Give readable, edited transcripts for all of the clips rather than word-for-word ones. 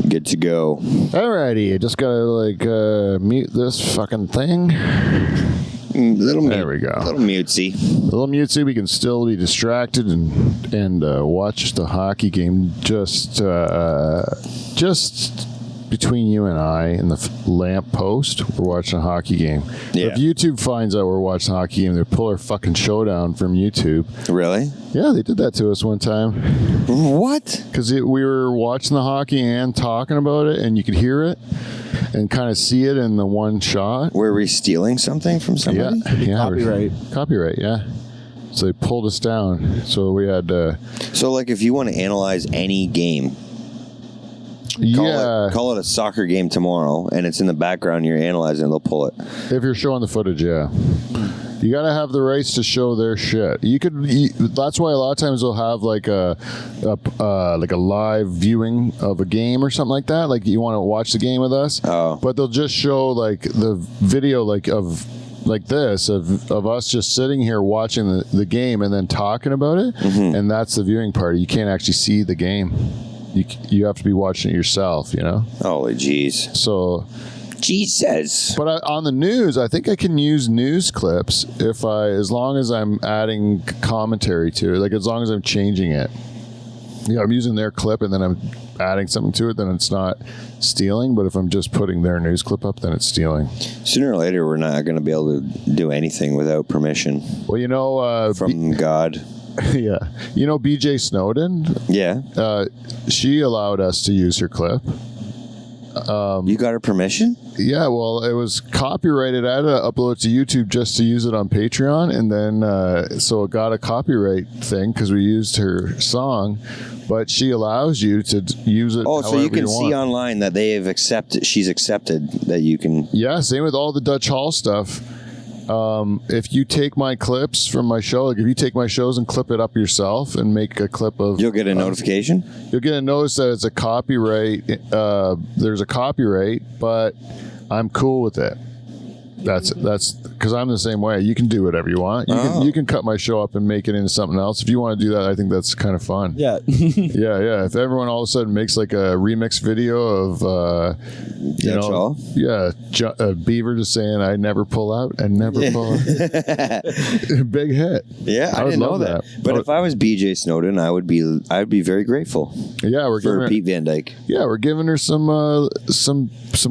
Good to go. Alrighty, I just gotta mute this fucking thing. Little mute. There we go. Little mutesy. A little mutesy. We can still be distracted and watch the hockey game. Just between you and I in the lamp post, we're watching a hockey game. Yeah. If YouTube finds out we're watching a hockey game, they pull our fucking show down from YouTube. Really? Yeah, they did that to us one time. What? Because we were watching the hockey and talking about it, and you could hear it and kind of see it in the one shot. Were we stealing something from somebody? Yeah. Copyright. Copyright, yeah. So they pulled us down. So we had So, like, if you want to analyze any game, call it a soccer game tomorrow, and it's in the background, you're analyzing, they'll pull it. If you're showing the footage, yeah. You got to have the rights to show their shit. That's why a lot of times they'll have like a live viewing of a game or something like that. Like you want to watch the game with us, but they'll just show like the video of this of us just sitting here watching the game and then talking about it, and that's the viewing part. You can't actually see the game. You have to be watching it yourself, you know? Holy jeez. So... Jesus. But on the news, I think I can use news clips as long as I'm adding commentary to it, like as long as I'm changing it. Yeah, I'm using their clip and then I'm adding something to it, then it's not stealing. But if I'm just putting their news clip up, then it's stealing. Sooner or later, we're not going to be able to do anything without permission. Well, you know... from God. Yeah. You know BJ Snowden? Yeah. She allowed us to use her clip. You got her permission? Yeah, well, it was copyrighted. I had to upload it to YouTube just to use it on Patreon, and then so it got a copyright thing because we used her song, but she allows you to use it. Oh, so you can see online that they have she's accepted that you can. Yeah, same with all the Dutch Hall stuff. If you take my clips from my show, like if you take my shows and clip it up yourself and make a clip of... You'll get a notification? You'll get a notice that it's a copyright. There's a copyright, but I'm cool with it. That's because I'm the same way. You can do whatever you want. You can cut my show up and make it into something else. If you want to do that, I think that's kind of fun. Yeah. yeah. If everyone all of a sudden makes like a remix video of, Beaver just saying, "I never pull out and never pull out." Big hit. Yeah, I didn't know that. But if I was BJ Snowden, I would be very grateful. Yeah, we're for giving Pete Van Dyke. Yeah, we're giving her some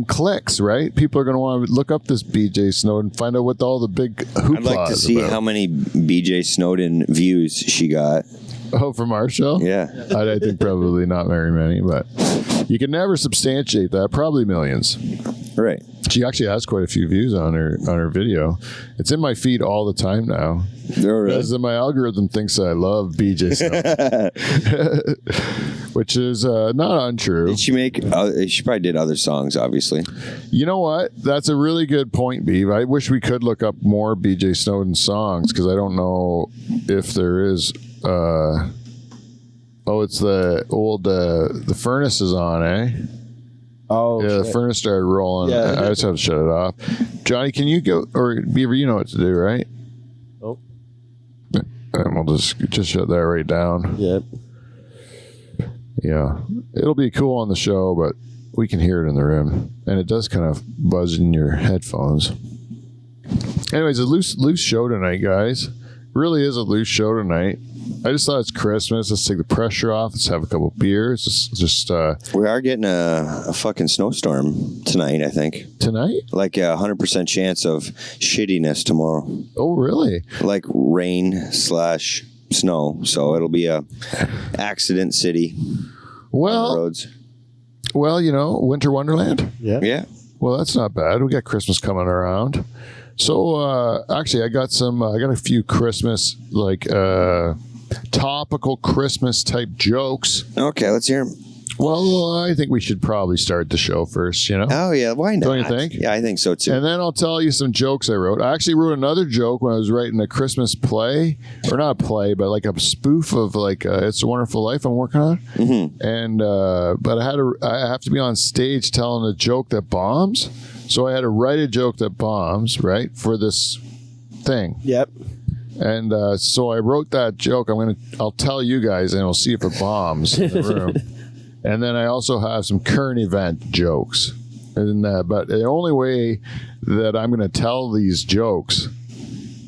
clicks, right? People are going to want to look up this BJ Snowden, find out what all the big hoopla. I'd like to see how many BJ Snowden views she got. Oh, from our show? Yeah. I think probably not very many, but you can never substantiate that. Probably millions. Right. She actually has quite a few views on her video. It's in my feed all the time now. Because my algorithm thinks that I love BJ Snowden. Which is not untrue. Did she make... she probably did other songs, obviously. You know what? That's a really good point, Beav. I wish we could look up more BJ Snowden songs, because I don't know if there is... it's the old... the furnace is on, eh? Oh, yeah, shit. the furnace started rolling. Yeah. I just have to shut it off. Johnny, can you go... Or Beaver, you know what to do, right? Oh. And we'll just shut that right down. Yep. Yeah. It'll be cool on the show, but we can hear it in the room. And it does kind of buzz in your headphones. Anyways, a loose show tonight, guys. Really is a loose show tonight. I just thought it's Christmas. Let's take the pressure off. Let's have a couple beers. Just we are getting a fucking snowstorm tonight, I think. Tonight? Like 100% chance of shittiness tomorrow. Oh, really? Like rain/snow. So it'll be a accident city. Well, on the roads. Well, Winter Wonderland. Yeah. Yeah. Well, that's not bad. We got Christmas coming around. So actually, I got a few Christmas topical Christmas type jokes. Okay, let's hear them. Well, I think we should probably start the show first, Oh, yeah, why not? Don't you think? Yeah, I think so, too. And then I'll tell you some jokes I wrote. I actually wrote another joke when I was writing a Christmas play, or not a play, but like a spoof of It's a Wonderful Life I'm working on. Mm-hmm. And but I have to be on stage telling a joke that bombs. So I had to write a joke that bombs, right, for this thing. Yep. And so I wrote that joke. I'll tell you guys, and we'll see if it bombs in the room. And then I also have some current event jokes. And but the only way that I'm going to tell these jokes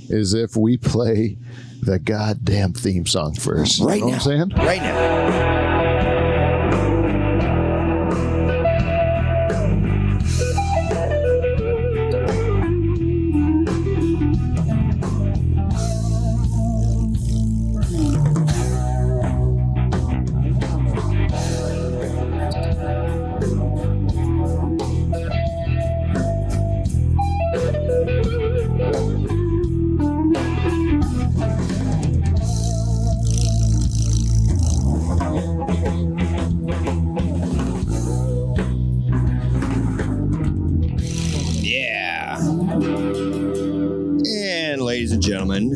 is if we play the goddamn theme song first. Right you know now. What I'm saying? Right now. Yeah. And ladies and gentlemen,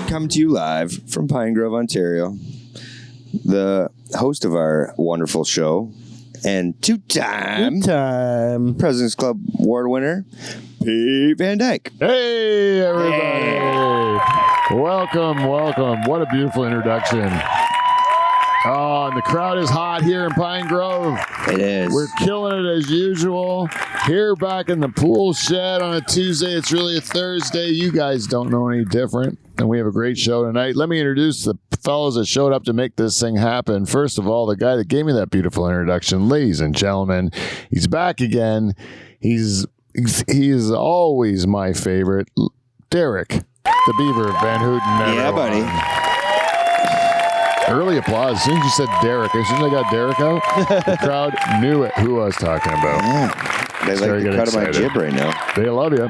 coming to you live from Pine Grove, Ontario, the host of our wonderful show and two-time President's Club Award winner, Pete Van Dyke. Hey, everybody. Welcome. What a beautiful introduction. Oh, and the crowd is hot here in Pine Grove. It is. We're killing it as usual. Here back in the pool shed on a Tuesday. It's really a Thursday. You guys don't know any different. And we have a great show tonight. Let me introduce the fellows that showed up to make this thing happen. First of all, the guy that gave me that beautiful introduction, ladies and gentlemen, he's back again. He is always my favorite, Derek, the Beaver Van Houten. Yeah, buddy. Early applause. As soon as you said Derek, as soon as I got Derek out, the crowd knew who I was talking about. Yeah. They Started like the getting cut of my excited. jib right now. They love you.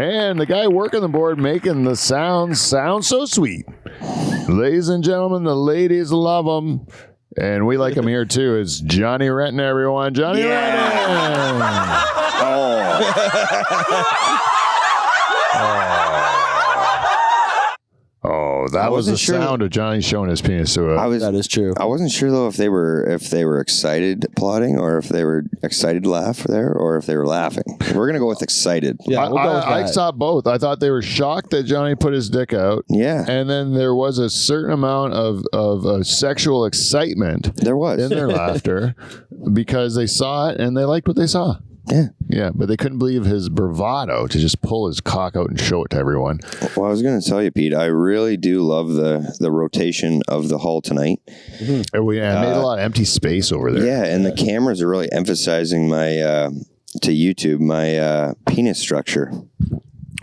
And the guy working the board making the sound so sweet. Ladies and gentlemen, the ladies love him. And we like him here too. It's Johnny Renton, everyone. Johnny Renton. Oh, that was the wasn't sure sound of Johnny showing his penis to it. That is true. I wasn't sure though if they were excited applauding or if they were excited to laugh there or if they were laughing. We're gonna go with excited. Yeah, we'll go with I that. saw both. I thought they were shocked that Johnny put his dick out. Yeah. And then there was a certain amount of sexual excitement There was. in their laughter because they saw it and they liked what they saw. Yeah. Yeah, but they couldn't believe his bravado to just pull his cock out and show it to everyone. Well, I was going to tell you, Pete, I really do love the rotation of the hull tonight. And we made a lot of empty space over there. Yeah, and the cameras are really emphasizing my to YouTube my penis structure.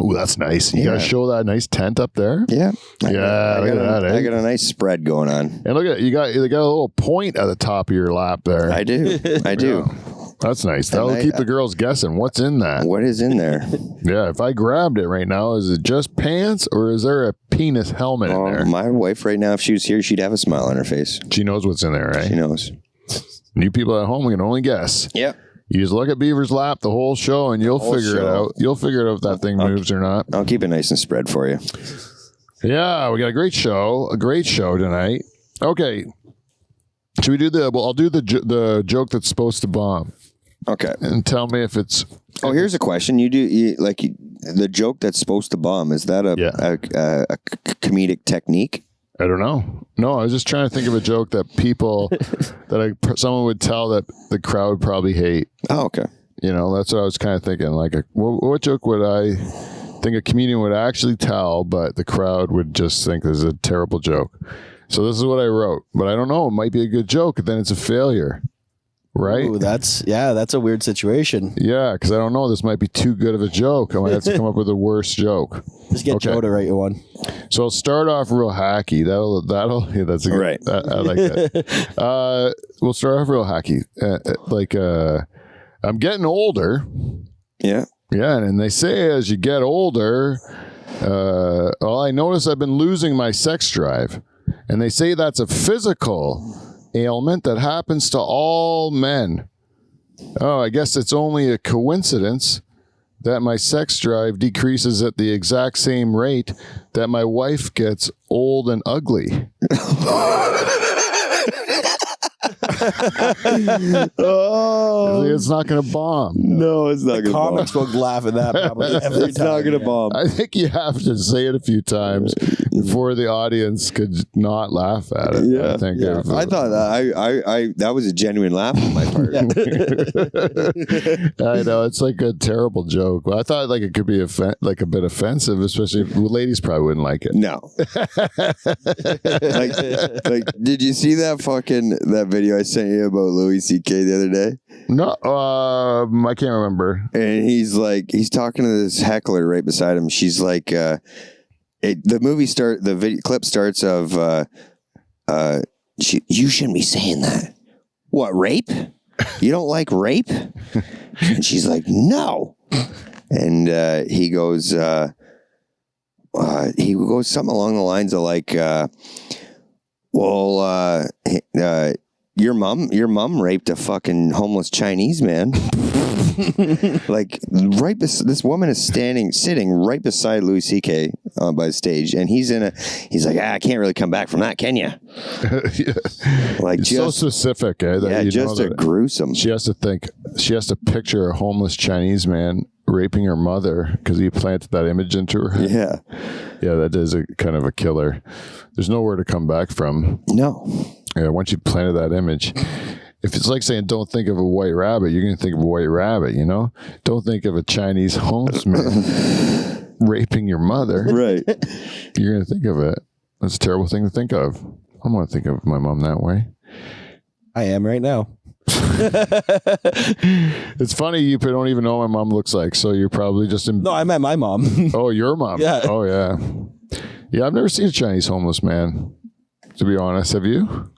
Ooh, that's nice. You got to show that nice tent up there. Yeah. Yeah, look at that, eh? I got a nice spread going on. And look at they got a little point at the top of your lap there. I do. I do. That's nice. That'll keep the girls guessing what's in that. What is in there? Yeah, if I grabbed it right now, is it just pants or is there a penis helmet in there? My wife right now, if she was here, she'd have a smile on her face. She knows what's in there, right? She knows. New people at home can only guess. Yep. You just look at Beaver's lap the whole show and you'll figure it out. You'll figure it out if that thing moves or not. I'll keep it nice and spread for you. Yeah, we got a great show tonight. Okay. Should we do I'll do the joke that's supposed to bomb. Okay. And tell me if it's... Oh, here's a question. The joke that's supposed to bomb, is that a comedic technique? I don't know. No, I was just trying to think of a joke that people, someone would tell that the crowd would probably hate. Oh, okay. You know, that's what I was kind of thinking. Like, what joke would I think a comedian would actually tell, but the crowd would just think this is a terrible joke? So this is what I wrote. But I don't know. It might be a good joke, and then it's a failure. Right? Ooh, that's a weird situation. Yeah, because I don't know. This might be too good of a joke. I might have to come up with a worse joke. Just get Joe to write you one. So I'll start off real hacky. Yeah, that's a good, Right. I like that. We'll start off real hacky. I'm getting older. Yeah. Yeah, and they say as you get older, I notice I've been losing my sex drive. And they say that's a physical ailment that happens to all men. Oh, I guess it's only a coincidence that my sex drive decreases at the exact same rate that my wife gets old and ugly. Oh It's not going to bomb. no, it's not gonna bomb. Comics book laugh at that probably every It's not time. gonna bomb. I think you have to say it a few times before the audience could not laugh at it. Yeah. I think. Yeah. I thought that I that was a genuine laugh on my part. I know it's like a terrible joke. Well, I thought like it could be like a bit offensive, especially if ladies probably wouldn't like it. No. like, did you see that video I sent you about Louis C.K. the other day? No, I can't remember. And he's talking to this heckler right beside him. She's like, the video clip starts of, you shouldn't be saying that. What, rape? You don't like rape? And she's like, no. And he goes something along the lines of like, your mom raped a fucking homeless Chinese man. Like this woman is sitting right beside Louis C.K. By the stage, and he's like, I can't really come back from that, can you? Yeah. Like It's just so specific, eh? That you just know a that gruesome. she has to picture a homeless Chinese man raping her mother because he planted that image into her head. Yeah, Yeah, that is a kind of a killer. There's nowhere to come back from. no, Yeah, once you planted that image. If it's like saying, don't think of a white rabbit, you're going to think of a white rabbit, you know? Don't think of a Chinese homeless man raping your mother. right. You're going to think of it. That's a terrible thing to think of. I'm going to think of my mom that way. I am right now. It's funny, you don't even know what my mom looks like, so you're probably just in. No, I met my mom. Oh, your mom? Yeah. Oh, yeah. Yeah, I've never seen a Chinese homeless man, to be honest. Have you?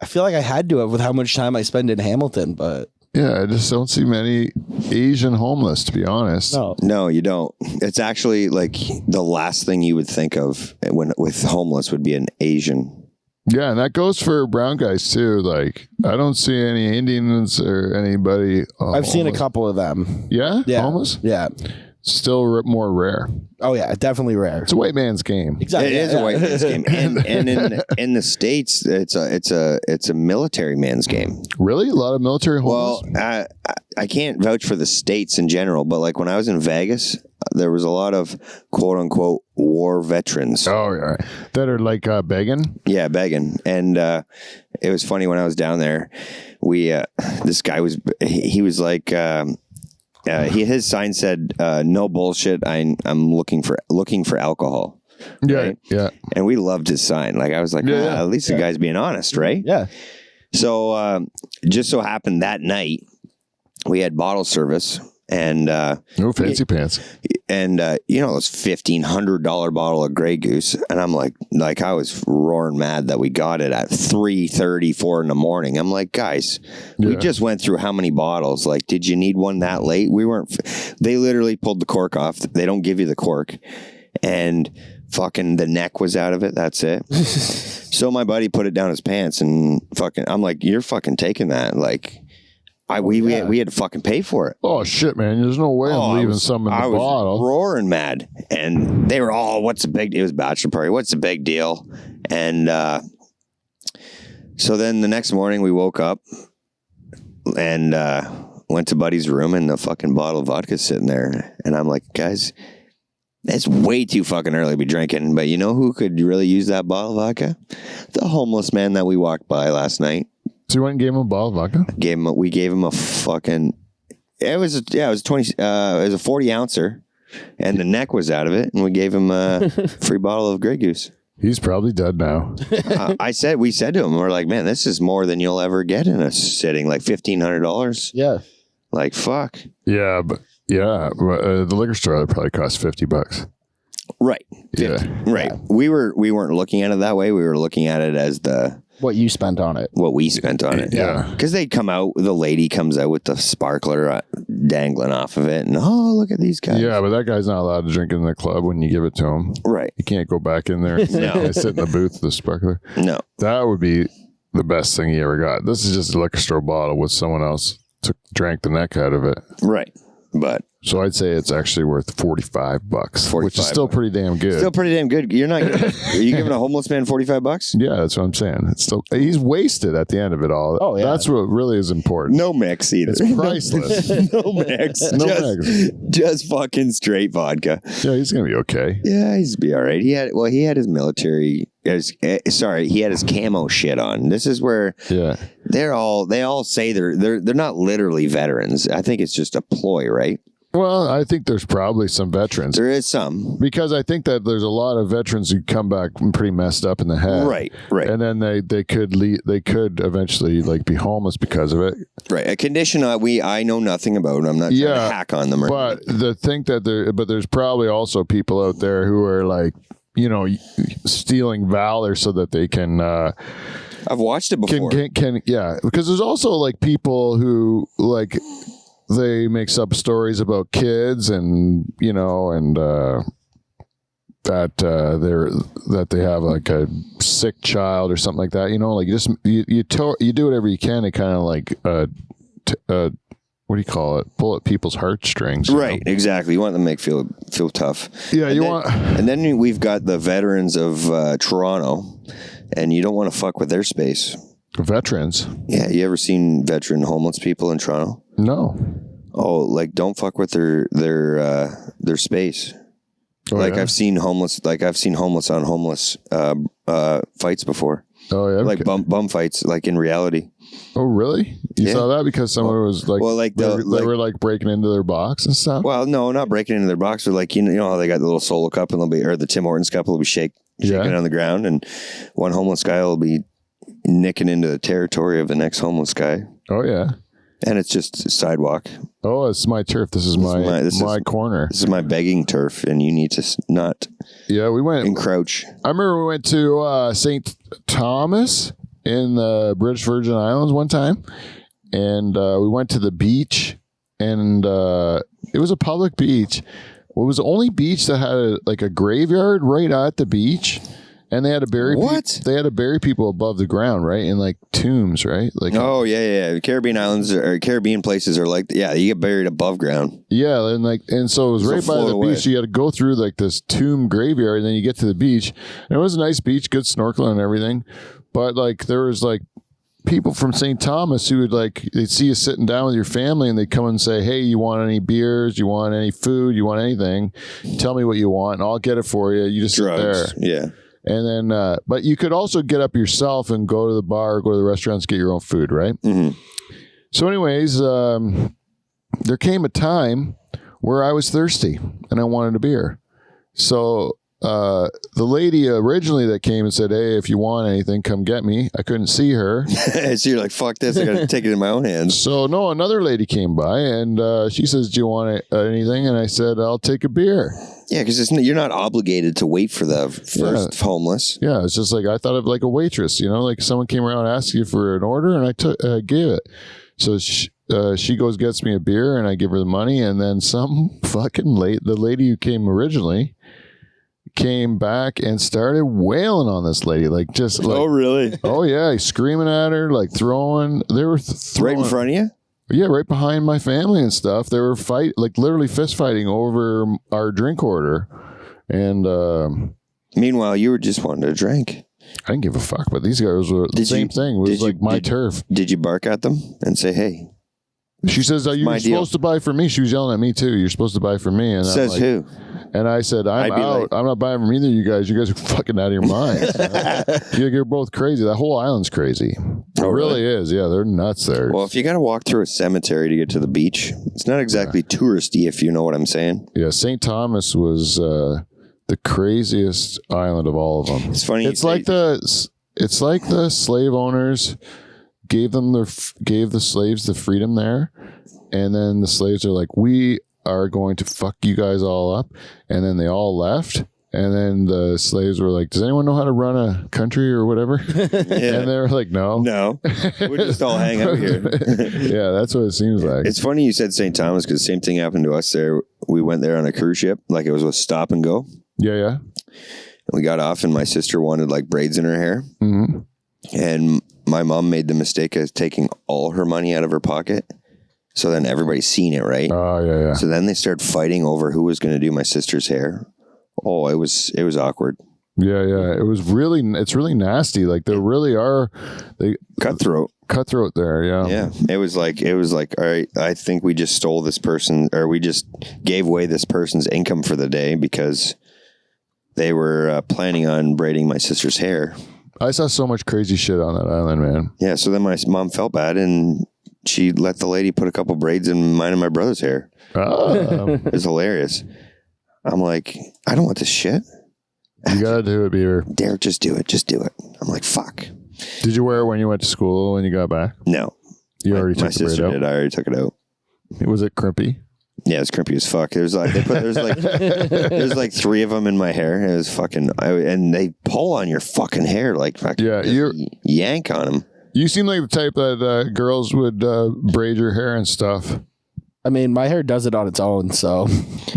I feel like I had to have with how much time I spend in Hamilton, but Yeah, I just don't see many Asian homeless, to be honest. no. No, you don't. It's actually like the last thing you would think of with homeless would be an Asian. Yeah, and that goes for brown guys too. Like, I don't see any Indians or anybody. I've seen a homeless. couple of them. Yeah? Yeah. Homeless? Yeah. Still more rare. Oh yeah, definitely rare. It's a white man's game. Exactly. It is a white man's game, and in the States, it's a military man's game. Really? A lot of military homeless? Well, I can't vouch for the States in general, but like when I was in Vegas, there was a lot of quote unquote war veterans. Oh, yeah. That are like begging? Yeah, begging. And it was funny when I was down there. This guy was like. His sign said, "No bullshit. I'm looking for alcohol." Yeah, Right? yeah. And we loved his sign. Like I was like, Yeah. at least the guy's being honest, right? Yeah. So just so happened that night we had bottle service, and No fancy pants. you know, this $1,500 bottle of Grey Goose, and I'm like I was roaring mad that we got it at 3:30, 4 in the morning. I'm like, guys, we Yeah. just went through how many bottles? Like, did you need one that late? We weren't. They literally pulled the cork off. They don't give you the cork, and fucking the neck was out of it. That's it. So my buddy put it down his pants, and fucking, I'm like, you're fucking taking that, like. We had to fucking pay for it. Oh, shit, man. There's no way I'm leaving some in the I was bottle. roaring mad, and they were all, "What's the big deal?" It was a bachelor party. What's the big deal? And so then the next morning we woke up and went to Buddy's room, and the fucking bottle of vodka's sitting there, and I'm like, guys, it's way too fucking early to be drinking, but you know who could really use that bottle of vodka? The homeless man that we walked by last night. So you went and gave him a bottle of vodka? We gave him a fucking. It was a 20. It was a 40 ouncer, and the neck was out of it, and we gave him a free bottle of Grey Goose. He's probably dead now. We said to him, we're like, man, this is more than you'll ever get in a sitting, like $1,500. Yeah. Like fuck. Yeah, but the liquor store probably cost $50. Right. Yeah. Right. We weren't looking at it that way. We were looking at it as What you spent on it. what we spent on it. Yeah. Because they'd come out, the lady comes out with the sparkler dangling off of it, and oh, look at these guys. Yeah, but that guy's not allowed to drink in the club when you give it to him. Right. You can't go back in there and No. sit in the booth with the sparkler. No. That would be the best thing he ever got. This is just a liquor store bottle with someone else drank the neck out of it. Right. But So I'd say it's actually worth $45, which is still pretty damn good. Still pretty damn good. You're not. Are you giving a homeless man $45? Yeah, that's what I'm saying. It's still he's wasted at the end of it all. Oh, yeah. That's what really is important. No mix either. It's priceless. No mix. No mix. Just fucking straight vodka. Yeah, he's gonna be okay. Yeah, he's be all right. He had his military. He had his camo shit on. This is where they all say they're not literally veterans. I think it's just a ploy, right? Well, I think there's probably some veterans. There is some. Because I think that there's a lot of veterans who come back pretty messed up in the head. Right. And then they could eventually like be homeless because of it. Right. A condition I know nothing about. I'm not trying to hack on them. But there's probably also people out there who are like, you know, stealing valor so that they can I've watched it before. Because there's also like people who like they make up stories about kids and, you know, and that they have like a sick child or something like that, you know, like you do whatever you can to kind of like what do you call it? Pull at people's heartstrings. Right, know? Exactly. You want them to feel tough. Yeah, and then we've got the veterans of Toronto, and you don't want to fuck with their space. Veterans? Yeah, you ever seen veteran homeless people in Toronto? No. Oh, like don't fuck with their space. Oh, like yeah? I've seen homeless on homeless fights before. Oh yeah, like bum fights, like in reality. Oh really? You saw that because someone was like, they were like breaking into their box and stuff. Well, no, not breaking into their box. But like you know how they got the little Solo cup and or the Tim Hortons cup will be shaking on the ground, and one homeless guy will be nicking into the territory of the next homeless guy. Oh yeah. And it's just a sidewalk. Oh, it's my turf. This is my corner. This is my begging turf, and you need to not. Yeah, we went encroach. I remember we went to St. Thomas in the British Virgin Islands one time, and we went to the beach, and it was a public beach. It was the only beach that had a graveyard right at the beach. And they had to bury they had to bury people above the ground, right? In like tombs, right? Like Caribbean islands or Caribbean places are like you get buried above ground. Yeah, and so it was right by the beach. You had to go through like this tomb graveyard, and then you get to the beach. And it was a nice beach, good snorkeling and everything. But like there was like people from St. Thomas who would they'd see you sitting down with your family, and they'd come and say, "Hey, you want any beers? You want any food? You want anything? Tell me what you want, and I'll get it for you." You just sit there. Yeah. And then, but you could also get up yourself and go to the bar, or go to the restaurants, get your own food, right? Mm-hmm. So anyways, there came a time where I was thirsty and I wanted a beer. So the lady originally that came and said, "Hey, if you want anything, come get me." I couldn't see her. So you're like, "Fuck this, I got to take it in my own hands." So no, another lady came by and she says, "Do you want anything?" And I said, "I'll take a beer." Yeah, because you're not obligated to wait for the first homeless. Yeah, it's just like I thought of like a waitress, you know, like someone came around and asked you for an order, and I gave it. So she goes gets me a beer, and I give her the money, and then some fucking the lady who came originally came back and started wailing on this lady, oh really? Oh yeah, screaming at her, like throwing. They were right in front of you. Yeah, right behind my family and stuff. They were literally fist fighting over our drink order. And meanwhile, you were just wanting a drink. I didn't give a fuck, but these guys were the same thing. It was like my turf. Did you bark at them and say, "Hey"? She says, "Are you supposed to buy for me?" She was yelling at me too. "You're supposed to buy for me." And says who? And I said, I'm out. I'm not buying from either of you guys. You guys are fucking out of your minds. You're both crazy. That whole island's crazy. It really is. Yeah, they're nuts there. Well, if you got to walk through a cemetery to get to the beach, it's not exactly touristy, if you know what I'm saying. Yeah, St. Thomas was the craziest island of all of them. It's funny. It's like the slave owners gave the slaves the freedom there, and then the slaves are like, "We are going to fuck you guys all up," and then they all left, and then the slaves were like, "Does anyone know how to run a country or whatever?" And they were like, no we're just all hang out here. Yeah, that's what it seems like. It's funny you said St. Thomas, because the same thing happened to us there. We went there on a cruise ship, like it was a stop and go. Yeah and we got off, and my sister wanted like braids in her hair. Mm-hmm. And my mom made the mistake of taking all her money out of her pocket So then everybody's seen it, right? Oh, yeah. So then they started fighting over who was going to do my sister's hair. Oh, it was awkward. Yeah. It's really nasty. Like there really are cutthroat there. Yeah. Yeah. It was like, all right, I think we just stole this person, or we just gave away this person's income for the day because they were planning on braiding my sister's hair. I saw so much crazy shit on that island, man. Yeah. So then my mom felt bad and she let the lady put a couple braids in mine and my brother's hair. It was hilarious. I'm like, I don't want this shit. You gotta do it, Beaver. Derek, just do it. Just do it. I'm like, fuck. Did you wear it when you went to school when you got back? No. You already My took the braid sister out? did. I already took it out. Was it crimpy? Yeah, it's crimpy as fuck. There's like there's like 3 of them in my hair. It was fucking, and they pull on your fucking hair like fucking. Yeah, you're yank on them. You seem like the type that girls would braid your hair and stuff. I mean, my hair does it on its own, so.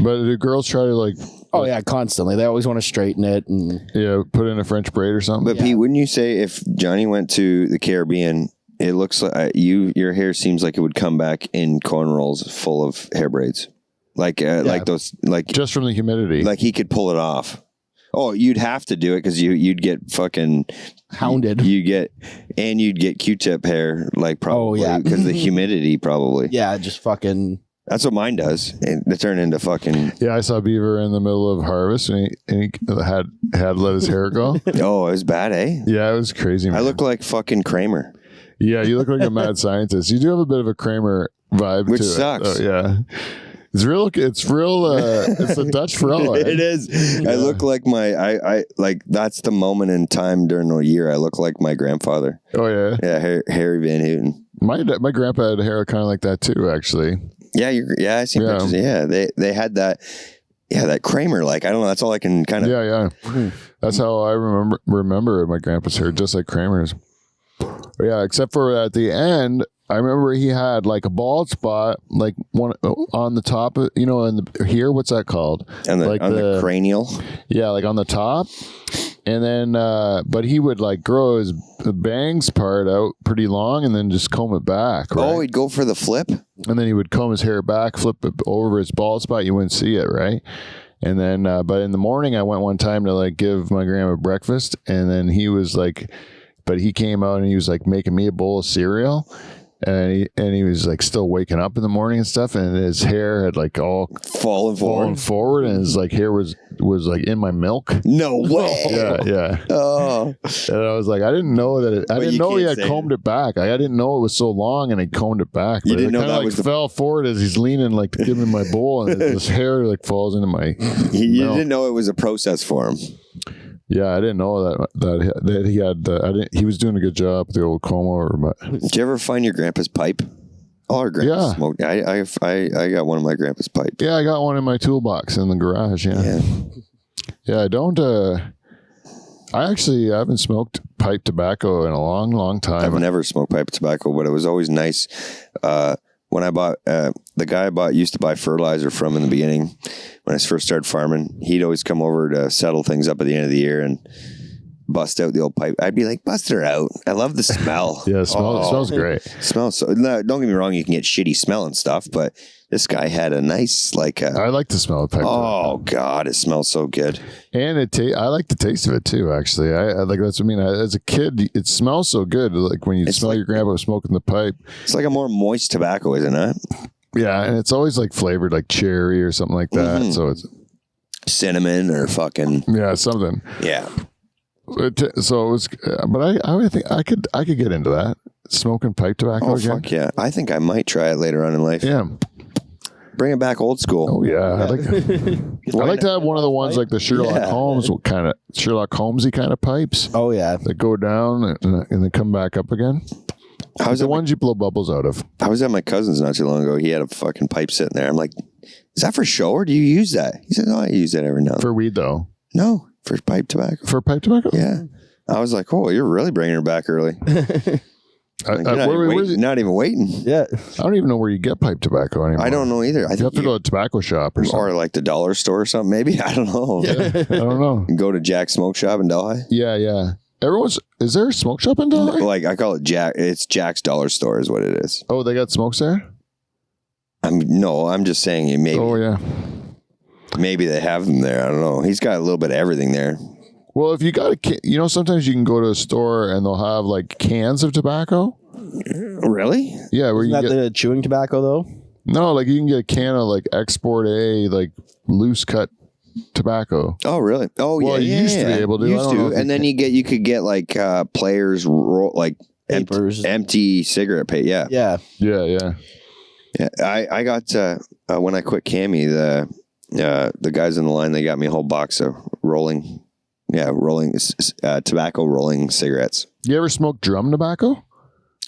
But do girls try to like? Oh yeah, constantly. They always want to straighten it and. Yeah, put in a French braid or something. But Pete, wouldn't you say if Johnny went to the Caribbean, it looks like your hair seems like it would come back in cornrows full of hair braids, like those, like just from the humidity. like he could pull it off. Oh, you'd have to do it because you'd get fucking hounded. You'd get Q-tip hair, like probably because of the humidity, probably. Yeah, just fucking. That's what mine does. They turn into fucking. Yeah, I saw Beaver in the middle of harvest, and he had let his hair go. Oh, it was bad, eh? Yeah, it was crazy. Man. I look like fucking Kramer. Yeah, you look like a mad scientist. You do have a bit of a Kramer vibe, which to sucks. It. Yeah. It's real. It's a Dutch Frilla. It is. Yeah. I look like I like that's the moment in time during the year I look like my grandfather. Oh yeah. Yeah, Harry Van Houten. My grandpa had hair kind of like that too, actually. Yeah, I see pictures. Yeah, they had that. Yeah, that Kramer. Like I don't know. That's all I can kind of. Yeah. That's how I remember my grandpa's hair, just like Kramer's. But yeah, except for at the end. I remember he had like a bald spot, like one on the top, in the here. What's that called? On the cranial. Yeah, like on the top, and then, but he would like grow his bangs part out pretty long, and then just comb it back. Right? Oh, he'd go for the flip, and then he would comb his hair back, flip it over his bald spot. You wouldn't see it, right? And then, but in the morning, I went one time to like give my grandma breakfast, and then he was like, but he came out and he was like making me a bowl of cereal. And he was like still waking up in the morning and stuff, and his hair had like all fallen forward, and his like hair was like in my milk. No way. Yeah. Oh. And I was like, I didn't know that. I didn't know he had combed it back. I didn't know it was so long, and he combed it back. You didn't know that like was fell forward as he's leaning like to give me my bowl, and his hair like falls into my. You didn't know it was a process for him. Yeah, I didn't know that he had. He was doing a good job with the old comb over. But did you ever find your grandpa's pipe? All our grandpas smoked. I got one of my grandpa's pipes. Yeah, I got one in my toolbox in the garage. Yeah. I don't. I haven't smoked pipe tobacco in a long, long time. I've never smoked pipe tobacco, but it was always nice. When I bought, the guy I used to buy fertilizer from in the beginning, when I first started farming, he'd always come over to settle things up at the end of the year and bust out the old pipe. I'd be like, bust her out. I love the smell. Yeah, it smells great. Smells so. No, don't get me wrong, you can get shitty smell and stuff, but this guy had a nice I like the smell of pipe. Oh God, it smells so good. And I like the taste of it too. Actually, I like that's what I mean. As a kid, it smells so good. Like when you smell your grandpa smoking the pipe. It's like a more moist tobacco, isn't it? Yeah, and it's always like flavored like cherry or something like that. Mm-hmm. So it's cinnamon or fucking something. Yeah. So it was, but I think I could get into that smoking pipe tobacco again. Fuck yeah! I think I might try it later on in life. Yeah. Bring it back old school. Oh yeah, I like to have one of the ones like the Sherlock Holmes Holmesy kind of pipes. Oh yeah, that go down and then come back up again. How's the ones you blow bubbles out of? I was at my cousin's not too long ago. He had a fucking pipe sitting there. I'm like, is that for show or do you use that? He said, oh, I use that every now and then. For weed though? No, for pipe tobacco. For pipe tobacco? Yeah. I was like, oh, you're really bringing her back early. Not even waiting. Yeah. I don't even know where you get pipe tobacco anymore. I don't know either. I think you have to go to a tobacco shop or something. Or like the dollar store or something, maybe. I don't know. Yeah. I don't know. Go to Jack's Smoke Shop in Delhi. Yeah. Is there a smoke shop in Delhi? Like I call it Jack. It's Jack's Dollar Store is what it is. Oh, they got smokes there? I'm just saying maybe. Oh yeah. Maybe they have them there. I don't know. He's got a little bit of everything there. Well, if you got sometimes you can go to a store and they'll have like cans of tobacco. Really? Yeah, where Isn't you that get the chewing tobacco though? no, like you can get a can of like Export A, like loose cut tobacco. Oh, really? Oh, Well, yeah. you used to be able to. I Used don't know to, if and then you could get like players like Papers. empty cigarette pay. Yeah. Yeah. Yeah. Yeah, I got when I quit Cami, the guys in the line, they got me a whole box of rolling tobacco rolling cigarettes. You ever smoke drum tobacco?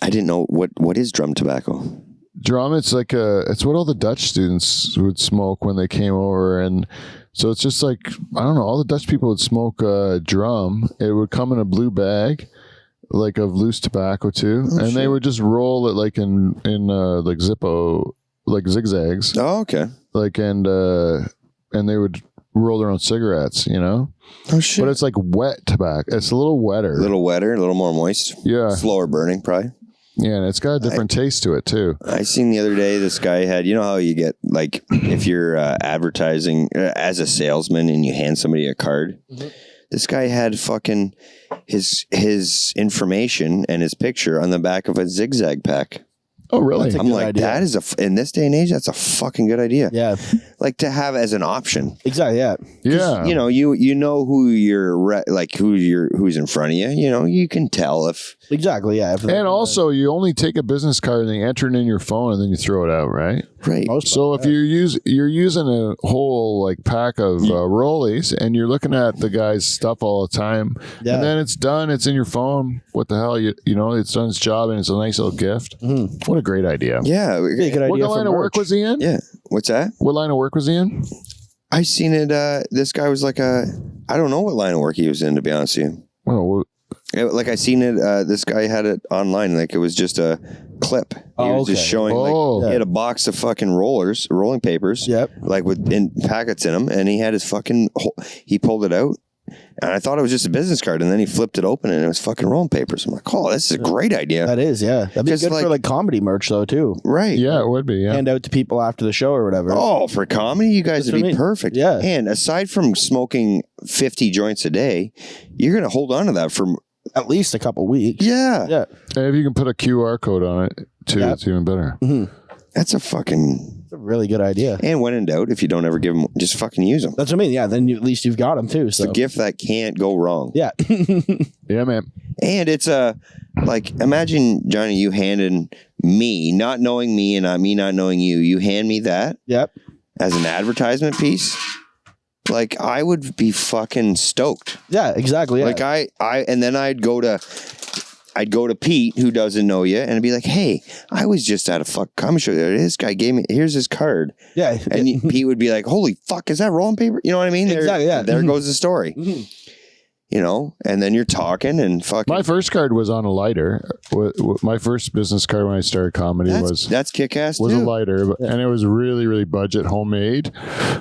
I didn't know what is drum tobacco. Drum, it's it's what all the Dutch students would smoke when they came over, and so it's just like I don't know, all the Dutch people would smoke drum. It would come in a blue bag, like of loose tobacco too, and they would just roll it like in like Zippo, like zigzags, Oh, okay. like and they would roll their own cigarettes, Oh shit. But it's like wet tobacco. It's a little wetter, a little wetter, a little more moist. yeah, Slower burning, probably. yeah, and it's got a different taste to it too. I seen the other day this guy had, how you get like if you're advertising as a salesman and you hand somebody a card. Mhm. This guy had fucking his information and his picture on the back of a zigzag pack. Oh, really? That's a I'm good like, idea. that is in this day and age, that's a fucking good idea. Yeah. Like to have as an option. Exactly. Yeah. Yeah, You know who who's in front of you. You can tell if Exactly. Yeah. and also you only take a business card and you enter it in your phone and then you throw it out, right? right. So if you're using a whole like pack of rollies and you're looking at the guy's stuff all the time, Yeah. and then it's done, it's in your phone. What the hell? It's done its job and it's a nice little gift. Mhm. What a great idea! Yeah. Be a good What idea for line of work merch. was he in? Yeah. What's that? What line of work was he in? I seen it. This guy was like I don't know what line of work he was in, to be honest with you. Well, Like I seen it. This guy had it online. Like it was just a clip. He Oh, was just okay. showing. Oh. Like, he had a box of fucking rolling papers. Yep. Like with packets in them, and he had his fucking. He pulled it out, and I thought it was just a business card, and then he flipped it open, and it was fucking rolling papers. I'm like, oh, this is a great idea. That is. Yeah. That'd be Just good like- for like comedy merch though too. Right. yeah, it would be. Yeah, Hand out to people after the show or whatever. Oh, for comedy, you guys That's would what I be mean. perfect. Yeah. And aside from smoking 50 joints a day, you're gonna hold on to that for At least a couple weeks. yeah. Yeah. and if you can put a QR code on it too, Yep. it's even better. That's a fucking. It's a really good idea. And when in doubt, if you don't ever give them, just fucking use them. That's what I mean. Yeah. Then at least you've got them too. It's So a gift that can't go wrong. yeah. Yeah, man. And it's like imagine Johnny, you handed me, not knowing me and not knowing you, you hand me that Yep. as an advertisement piece. Like I would be fucking stoked. Yeah. Exactly. Yeah. Like I and then I'd go to Pete, who doesn't know you, and I'd be like, "Hey, I was just at a comic show. This guy gave me. Here's his card." yeah. And Pete would be like, "Holy fuck, is that rolling paper?" You know what I mean? Exactly, yeah. There goes the story. Mhm. And then you're talking and fucking. My first card was on a lighter. My first business card when I started comedy that's kick ass was too. a lighter, and it was really, really budget, homemade.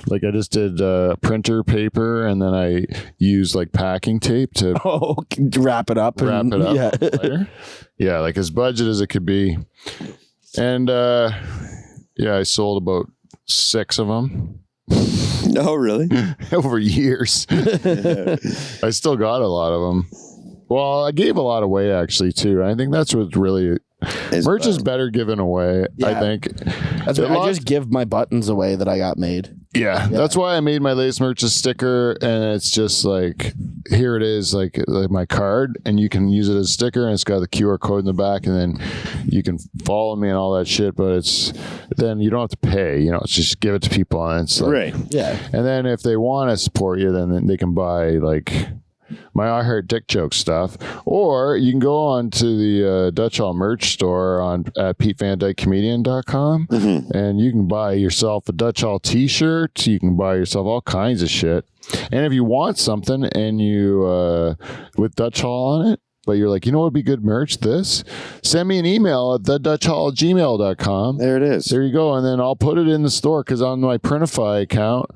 Like I just did printer paper, and then I used like packing tape to Oh, wrap it up. wrap it up. Yeah. on the lighter. Yeah, like as budget as it could be. And I sold about 6 of them No, really. over years. I still got a lot of them. Well, I gave a lot away actually too. I think that's what really merch is better given away. I Yeah. think. That's what, I just give my buttons away that I got made. Yeah, that's why I made my latest merch a sticker, and it's just like here it is, like my card, and you can use it as a sticker, and it's got the QR code in the back, and then you can follow me and all that shit. But then you don't have to pay, it's just give it to people, and it's like, Right. Yeah. And then if they want to support you, then they can buy like my I Heart Dick Joke stuff, or you can go on to the Dutch Hall merch store at PeteVanDykeComedian.com, and you can buy yourself a Dutch Hall t-shirt. You can buy yourself all kinds of shit. And if you want something and you with Dutch Hall on it, but you're like, what would be good merch? Send me an email at thedutchhall@gmail.com. There it is. There you go. And then I'll put it in the store because on my Printify account,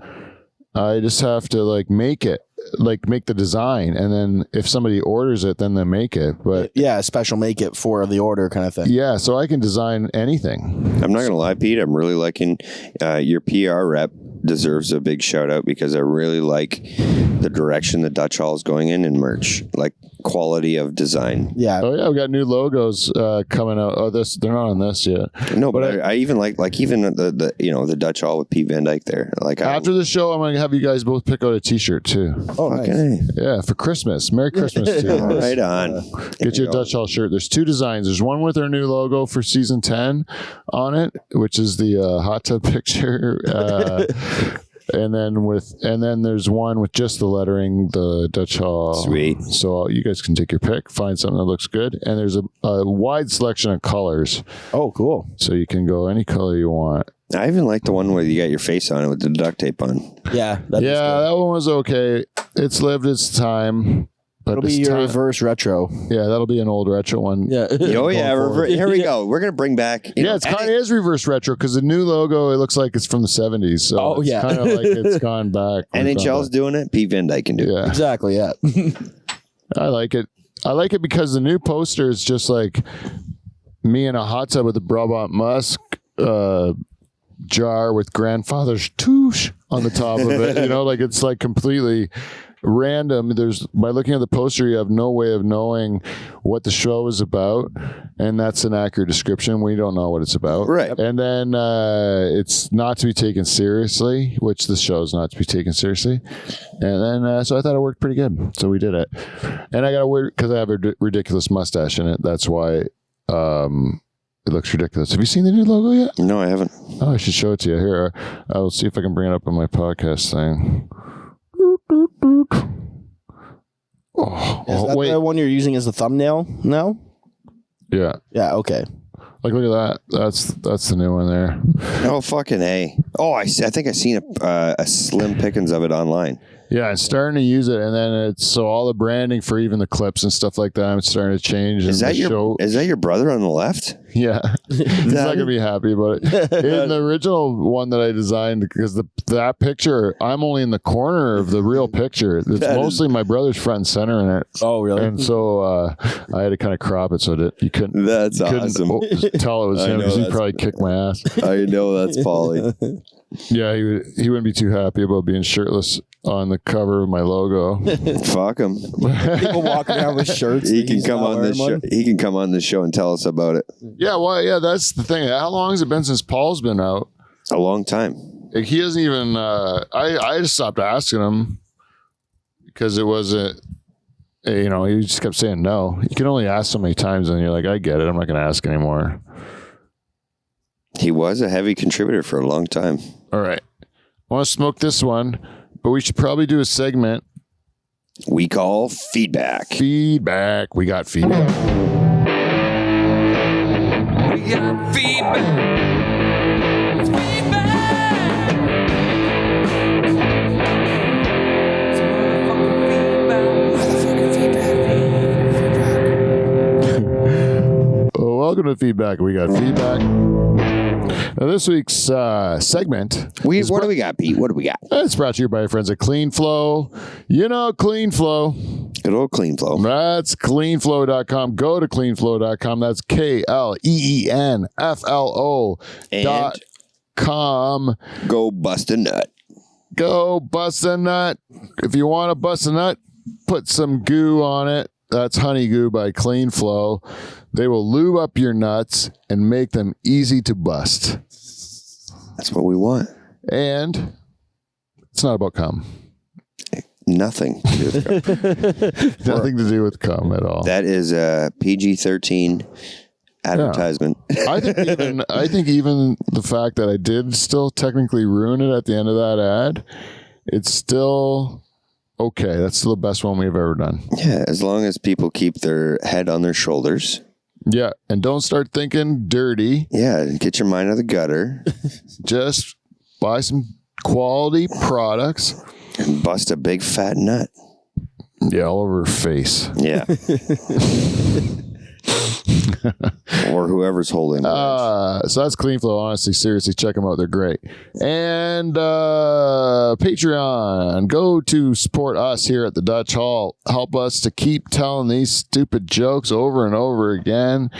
I just have to like make it. like make the design, and then if somebody orders it, then they make it. But Yeah, special make it for the order kind of thing. yeah, so I can design anything. I'm not gonna lie, Pete. I'm really liking your PR rep. Deserves a big shout out because I really like the direction the Dutch Hall is going in merch, like quality of design. Yeah. Oh yeah, we got new logos coming out. Oh, they're not on this yet. No, but I even like even the the Dutch Hall with Pete Van Dyke there. Like After the show, I'm gonna have you guys both pick out a T-shirt too. Oh, nice. okay, Yeah, for Christmas. Merry Christmas to you. right on. Get your Dutch Hall shirt. There's 2 designs. There's one with our new logo for season 10 on it, which is the hot tub picture. And then there's one with just the lettering, the Dutch Hall. Sweet. So you guys can take your pick, find something that looks good. And there's a wide selection of colors. Oh, cool. So you can go any color you want. I even like the one where you got your face on it with the duct tape on. Yeah. That That one was okay. It's lived its time. But It'll be your reverse retro. Yeah, that'll be an old retro one. Yeah. Oh yeah, here we go. We're gonna bring back. It's kind of is reverse retro because the new logo, it looks like it's from the 70s. So it's kind of like it's gone back. NHL's doing it. Pete Van Dyke can do it. Yeah, Exactly. Yeah. I like it. I like it because the new poster is just like me in a hot tub with a Brabant Musk jar with grandfather's touche on the top of it. Like it's like completely random. By looking at the poster, you have no way of knowing what the show is about, and that's an accurate description. We don't know what it's about, Right. And then it's not to be taken seriously, which the show is not to be taken seriously. And then so I thought it worked pretty good, so we did it. And I got a weird because I have a ridiculous mustache in it. That's why it looks ridiculous. Have you seen the new logo yet? No, I haven't. Oh, I should show it to you. Here, I will see if I can bring it up on my podcast thing. Is that wait. the one you're using as the thumbnail now? Yeah. Yeah. Okay. Like, look at that. That's the new one there. Oh, fucking A. Oh, I think I seen a slim pickings of it online. Yeah, it's starting to use it, and then so all the branding for even the clips and stuff like that, I'm starting to change. Is that your brother on the left? Yeah, he's not gonna be happy about it. In the original one that I designed, because that picture, I'm only in the corner of the real picture. It's mostly my brother's front and center in it. Oh, really? And so I had to kind of crop it so that you couldn't. That's awesome. Tell it was him because he'd probably kick my ass. I know that's Paulie. Yeah, he wouldn't be too happy about being shirtless on the cover of my logo. Fuck him. People walking around with shirts. He can come on this show. He can come on this show and tell us about it. Yeah, well, yeah, that's the thing. How long has it been since Paul's been out? A long time. Like, he hasn't even. I just stopped asking him because it wasn't. He just kept saying no. You can only ask so many times, and you're like, I get it. I'm not going to ask anymore. He was a heavy contributor for a long time. All right, I want to smoke this one, but we should probably do a segment. We call feedback. Feedback. We got feedback. We got feedback. It's feedback. It's motherfucking feedback. Well, welcome to feedback. We got feedback. Now, this week's segment. What do we got, Pete? What do we got? It's brought to you by our friends at Clean Flow. Clean Flow. Good old Clean Flow. That's cleanflow.com. Go to cleanflow.com. That's KLEENFLO.com. Go bust a nut. Go bust a nut. If you want to bust a nut, put some goo on it. That's Honey Goo by Clean Flow. They will lube up your nuts and make them easy to bust. That's what we want. And it's not about cum. Nothing. Nothing to do with cum at all. That is a PG-13 advertisement. I think even the fact that I did still technically ruin it at the end of that ad, it's still okay. That's still the best one we've ever done. Yeah, as long as people keep their head on their shoulders. Yeah, and don't start thinking dirty. Yeah, get your mind out of the gutter. Just buy some quality products. And bust a big fat nut. Yeah, all over her face. Yeah. or whoever's holding the wrench. So that's Clean Flow. Honestly, seriously, check them out. They're great. And Patreon. Go to support us here at the Dutch Hall. Help us to keep telling these stupid jokes over and over again.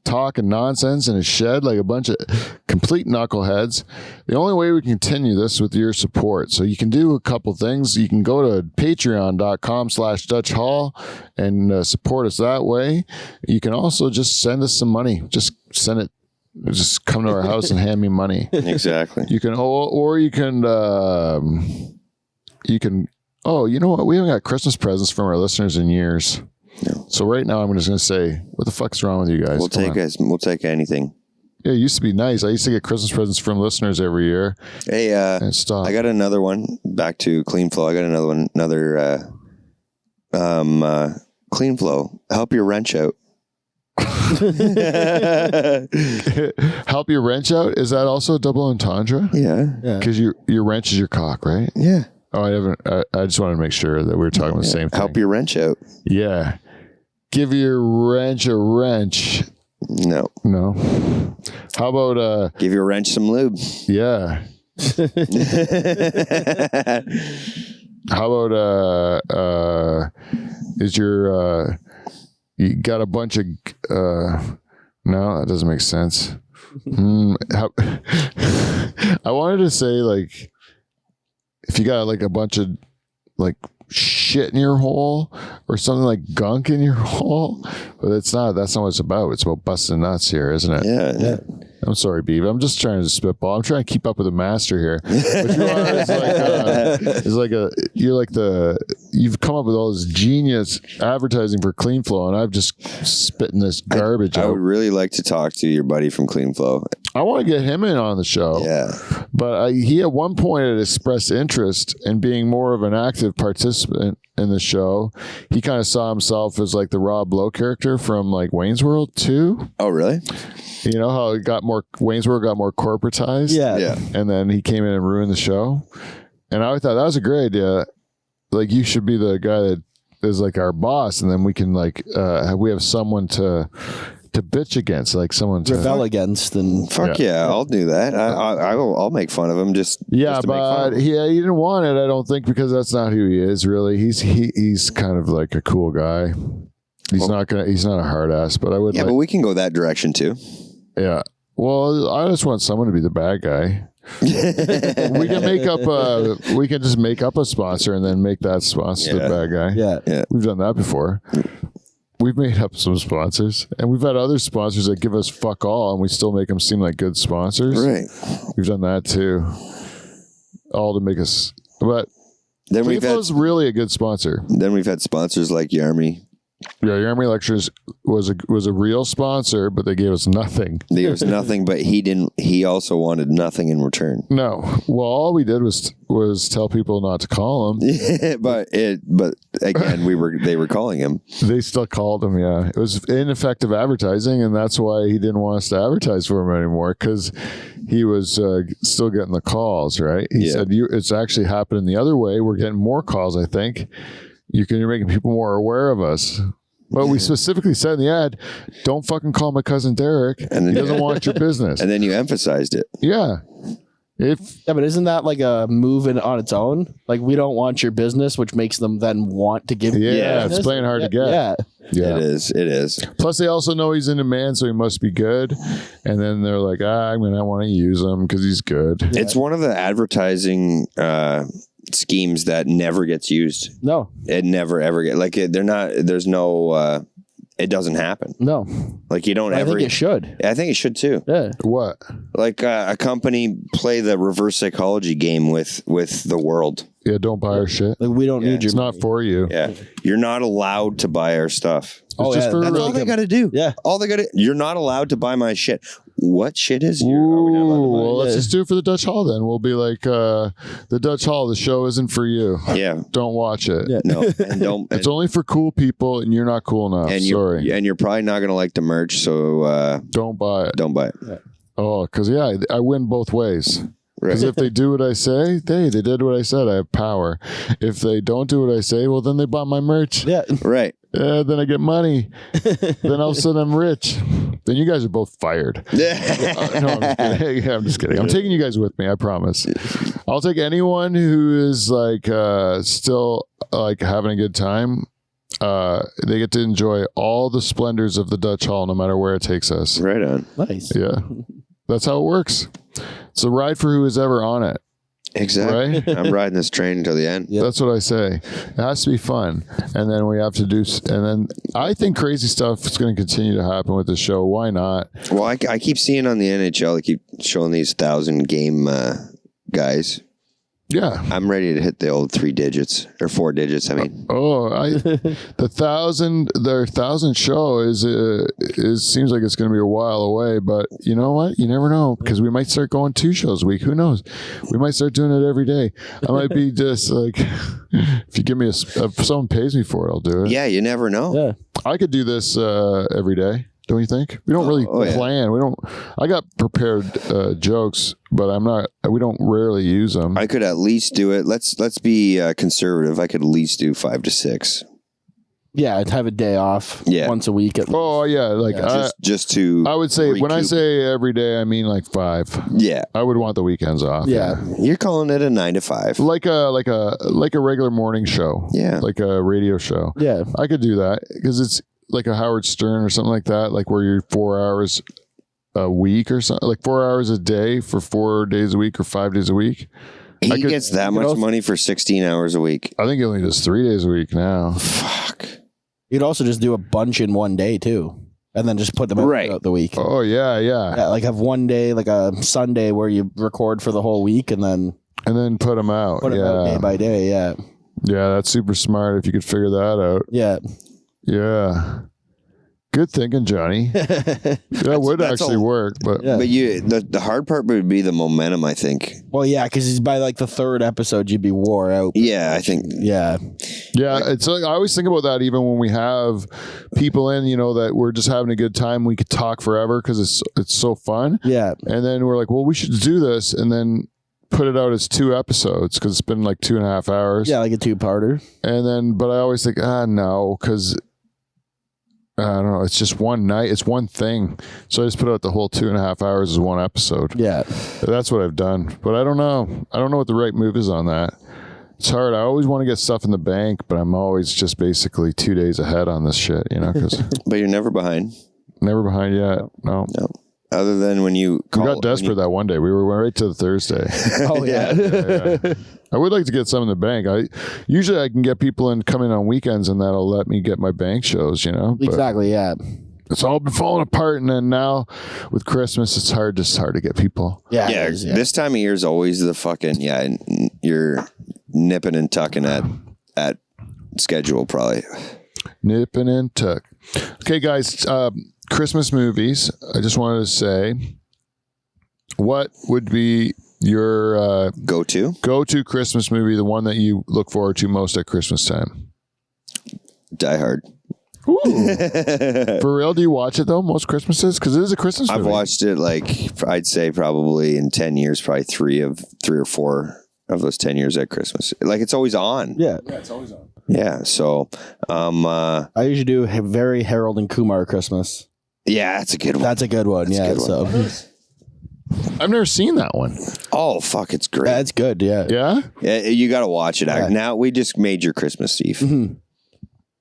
Talking nonsense in a shed like a bunch of complete knuckleheads. The only way we can continue this with your support. So you can do a couple things. You can go to patreon.com/Dutch Hall and support us that way. You can also just send us some money. Just send it. Just come to our house and hand me money. Exactly. You can, or you can. Oh, you know what? We haven't got Christmas presents from our listeners in years. No. So right now, I'm just going to say, what the fuck's wrong with you guys? We'll Come on. We'll take anything. Yeah, it used to be nice. I used to get Christmas presents from listeners every year. Hey, And stop. I got another one. Back to Clean Flow. I got another one. Clean Flow. Help your wrench out. Help your wrench out. Is that also a double entendre? Yeah. Because your wrench is your cock, right? Yeah. Oh, I haven't. I just wanted to make sure that we were talking about the same thing. Help your wrench out. Yeah. Give your wrench a wrench. No. No. How about Give your wrench some lube. yeah. How about is your you got a bunch of no, that doesn't make sense. I wanted to say like if you got like a bunch of like shit in your hole or something like gunk in your hole, but that's not what it's about. It's about busting nuts here, isn't it? Yeah. I'm sorry, Beav. I'm just trying to spitball. I'm trying to keep up with the master here. But you are you've come up with all this genius advertising for Clean Flow, and I've just spitting this garbage I out. would really like to talk to your buddy from Clean Flow. I want to get him in on the show. Yeah. But he at one point had expressed interest in being more of an active participant in the show. He kind of saw himself as like the Rob Lowe character from like Wayne's World 2. Oh, really? You know how it got more Wayne's World got more corporatized? Yeah. And then he came in and ruined the show. And I thought that was a great idea. Like you should be the guy that is like our boss, and then we can like we have someone to bitch against, like someone to rebel against, and Fuck yeah, I'll do that. I'll make fun of him just yeah, just to make fun but of him. he didn't want it, I don't think, because that's not who he is really. He's kind of like a cool guy. He's not a hard ass, but I would Yeah, but we can go that direction too. yeah. Well, I just want someone to be the bad guy. We can just make up a sponsor and then make that sponsor the bad guy. yeah. We've done that before. We've made up some sponsors, and we've had other sponsors that give us fuck all, and we still make them seem like good sponsors. Right. We've done that too, all to make us. But Then we've had really a good sponsor. sponsors like Yarmy. Yeah, Yarmy Lectures was a real sponsor, but they gave us nothing. There was nothing, but he also wanted nothing in return. No. Well, all we did was tell people not to call him. but again, they were calling him. They still called him, yeah. It was ineffective advertising, and that's why he didn't want us to advertise for him anymore, because he was still getting the calls, right? He said, it's actually happening the other way. We're getting more calls, I think. You're making people more aware of us. But we specifically said in the ad, don't fucking call my cousin Derek. And then- he doesn't want your business. And then you emphasized it. Yeah. Yeah, but isn't that like a move on its own? Like, we don't want your business, which makes them then want to give you Yeah, business? it's playing hard to get. Yeah. Yeah. It is. Plus, they also know he's in demand, so he must be good. And then they're like, I want to use him because he's good. It's one of the advertising schemes that never gets used. No. It never ever get like it, they're not. There's no. It doesn't happen. No. Like you don't I ever. think it should. I think it should too. Yeah. What? Like a company play the reverse psychology game with the world. Yeah, don't buy our shit. Like, we don't need your It's not for you. Yeah, you're not allowed to buy our stuff. Oh, just yeah, for that's That's all they got to do. Yeah. all they got to. You're not allowed to buy my shit. What shit is your? Are we not allowed to Ooh, buy? well, let's Yeah. just do it for the Dutch Hall then. We'll be like, the Dutch Hall, the show isn't for you. Yeah, Don't watch it. Yeah. no, and don't. It's only for cool people, and you're not cool enough. and Sorry. you're probably not gonna like the merch, so Don't buy it. don't buy it. Oh, because, I win both ways. Because if they do what I say, they did what I said. I have power. If they don't do what I say, well, then they bought my merch. Yeah. Right. Then I get money. Then all of a sudden I'm rich. Then you guys are both fired. No, I'm just kidding. I'm just kidding. I'm taking you guys with me. I promise. I'll take anyone who is like still like having a good time. They get to enjoy all the splendors of the Dutch Hall, no matter where it takes us. Right on. Nice. Yeah, that's how it works. It's a ride for who is ever on it. Exactly. Right? I'm riding this train until the end. Yep. That's what I say. It has to be fun, and then we have to do. And then I think crazy stuff is going to continue to happen with the show. Why not? Well, I keep seeing on the NHL, they keep showing these 1,000 game guys. Yeah. I'm ready to hit the old 3 digits or 4 digits. I mean, The 1,000 show is seems like it's going to be a while away, but you know what? You never know, because we might start going 2 shows a week. Who knows? We might start doing it every day. I might be just like, if you give me if someone pays me for it, I'll do it. yeah, you never know. Yeah. I could do this every day. Don't you think? We don't really yeah. plan. We don't. I got prepared jokes, but I'm not. We don't rarely use them. I could at least do it. Let's be conservative. I could at least do 5 to 6. Yeah, I'd have a day off once a week. Oh yeah, like Just to. I would say when I recoup. say every day, I mean like 5. Yeah, I would want the weekends off. Yeah. you're calling it a 9 to 5. Like a regular morning show. Yeah. Like a radio show. Yeah. I could do that because it's like a Howard Stern or something like that, like where you're 4 hours a week or something, like 4 hours a day for 4 days a week or 5 days a week. He gets that much money for 16 hours a week. I think he only does 3 days a week now. Fuck. You'd also just do a bunch in one day too, and then just put them out throughout the week. Oh yeah. Yeah, like have one day, like a Sunday, where you record for the whole week, and then put them out. put them out day by day. Yeah. Yeah, that's super smart if you could figure that out. Yeah. Yeah. Good thinking, Johnny. That would that's actually all- work, but Yeah. But the hard part would be the momentum, I think. Well, yeah, because by like the 3rd episode, you'd be wore out. Yeah, I think. Yeah. yeah, it's like I always think about that even when we have people in, that we're just having a good time. We could talk forever because it's so fun. Yeah. And then we're like, well, we should do this, and then put it out as 2 episodes because it's been like 2.5 hours. Yeah, like a 2-parter. And then, but I always think, no, because I don't know. It's just one night. It's one thing. So I just put out the whole 2.5 hours as one episode. Yeah. That's what I've done. But I don't know. I don't know what the right move is on that. It's hard. I always want to get stuff in the bank, but I'm always just basically 2 days ahead on this shit, because But you're never behind. never behind yet. No. No. Other than when you We got desperate that one day. We were right to the Thursday. Oh, yeah. Yeah. I would like to get some in the bank. Usually I can get people in coming on weekends, and that'll let me get my bank shows, But Exactly, yeah. it's all been falling apart, and then now with Christmas, it's hard to get people. Yeah. Yeah, it is, this time of year is always the fucking you're nipping and tucking at schedule probably. Nipping and tuck. Okay, guys, Christmas movies. I just wanted to say, what would be your Go go-to Christmas movie, the one that you look forward to most at Christmas time? Die Hard. For real, do you watch it though most Christmases? Because it is a Christmas movie. I've watched it I'd say probably in 10 years, probably 3 or 4 of those 10 years at Christmas. Like it's always on. Yeah. Yeah. So, I usually do a very Harold and Kumar Christmas. yeah, that's a good one. That's a good one. That's a Yeah. good So I've never seen that one. Oh, fuck. It's great. that's good. Yeah. Yeah. Yeah, you got to watch it. Yeah. Now we just made your Christmas, Steve.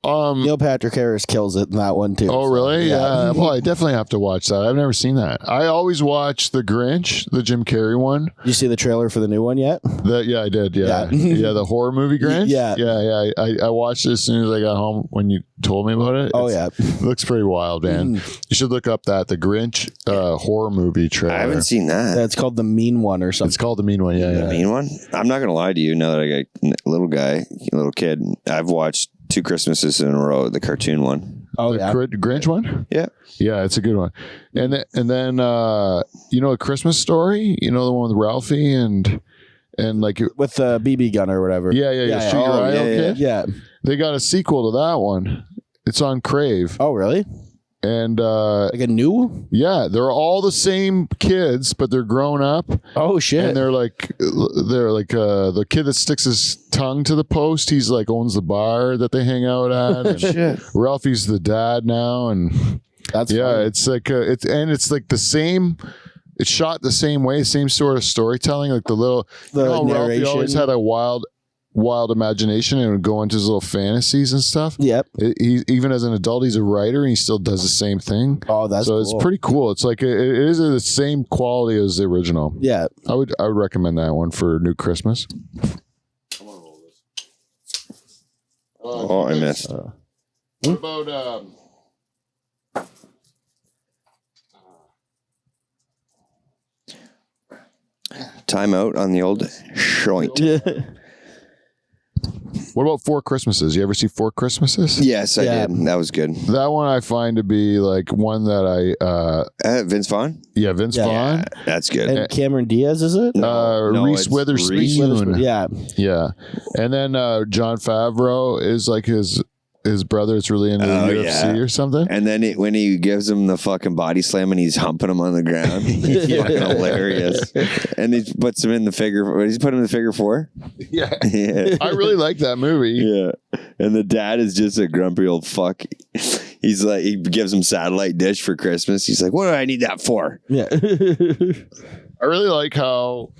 Neil Patrick Harris kills it in that one too. Oh, So, really? Yeah. Well, I definitely have to watch that. I've never seen that. I always watch The Grinch, the Jim Carrey one. You see the trailer for the new one yet? Yeah, I did. Yeah. Yeah. Yeah, the horror movie Grinch. Yeah. Yeah. I watched it as soon as I got home when you told me about it. Oh, It looks pretty wild, man. You should look up the Grinch horror movie trailer. I haven't seen that. That's called The Mean One or something. It's called The Mean One. Yeah, The yeah. mean one? I'm not going to lie to you. Now that I got a little kid, I've watched 2 Christmases in a row, the cartoon one. Oh, The yeah. Grinch one? Yeah. Yeah, it's a good one. And then A Christmas Story, the one with Ralphie and like With the BB gun or whatever. yeah, Shoot Your Oh, Eye Out yeah, Kid. Yeah. They got a sequel to that one. It's on Crave. Oh, really? and Like a new? yeah, they're all the same kids, but they're grown up, Oh shit! and they're like the kid that sticks his tongue to the post. He's like owns the bar that they hang out at. And Shit. Ralphie's the dad now, and That's yeah, funny. it's like it's like the same. It's shot the same way, same sort of storytelling. Like the little, The you know, Ralphie always narration. had a wild imagination and would go into his little fantasies and stuff. Yep. He even as an adult, he's a writer and he still does the same thing. Oh, that's so cool. it's pretty cool. It's like it is the same quality as the original. Yeah. I would recommend that one for New Christmas. Oh, I missed. What about Time out on the old joint. what about Four Christmases? You ever see Four Christmases? Yes, I Yeah. did. That was good. That one I find to be like one that Vince Vaughn? Vince Yeah. Vaughn. That's good. And Cameron Diaz, is it? No, Reese it's Witherspoon. Reese Witherspoon. Yeah. Yeah, and then John Favreau is like his brother. It's really into the Oh, UFC yeah. or something. And then when he gives him the fucking body slam and he's humping him on the ground, he's fucking hilarious. And he puts him in the figure. He's put him in the figure 4. Yeah, Yeah, I really like that movie. yeah. And the dad is just a grumpy old fuck. He's like, he gives him satellite dish for Christmas. He's like, "What do I need that for?" Yeah. I really like how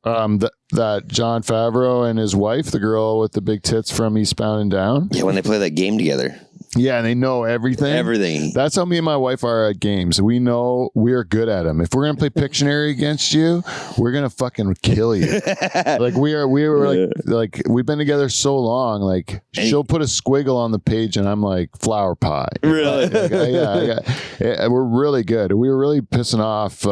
that John Favreau and his wife, the girl with the big tits from Eastbound and Down. Yeah, when they play that game together, Yeah, and they know everything. everything. That's how me and my wife are at games. We know we're good at them. If we're gonna play Pictionary against you, we're gonna fucking kill you. Like we were like we've been together so long. Like she'll put a squiggle on the page, and I'm like flower pie. Really? Yeah, we're really good. We were really pissing off.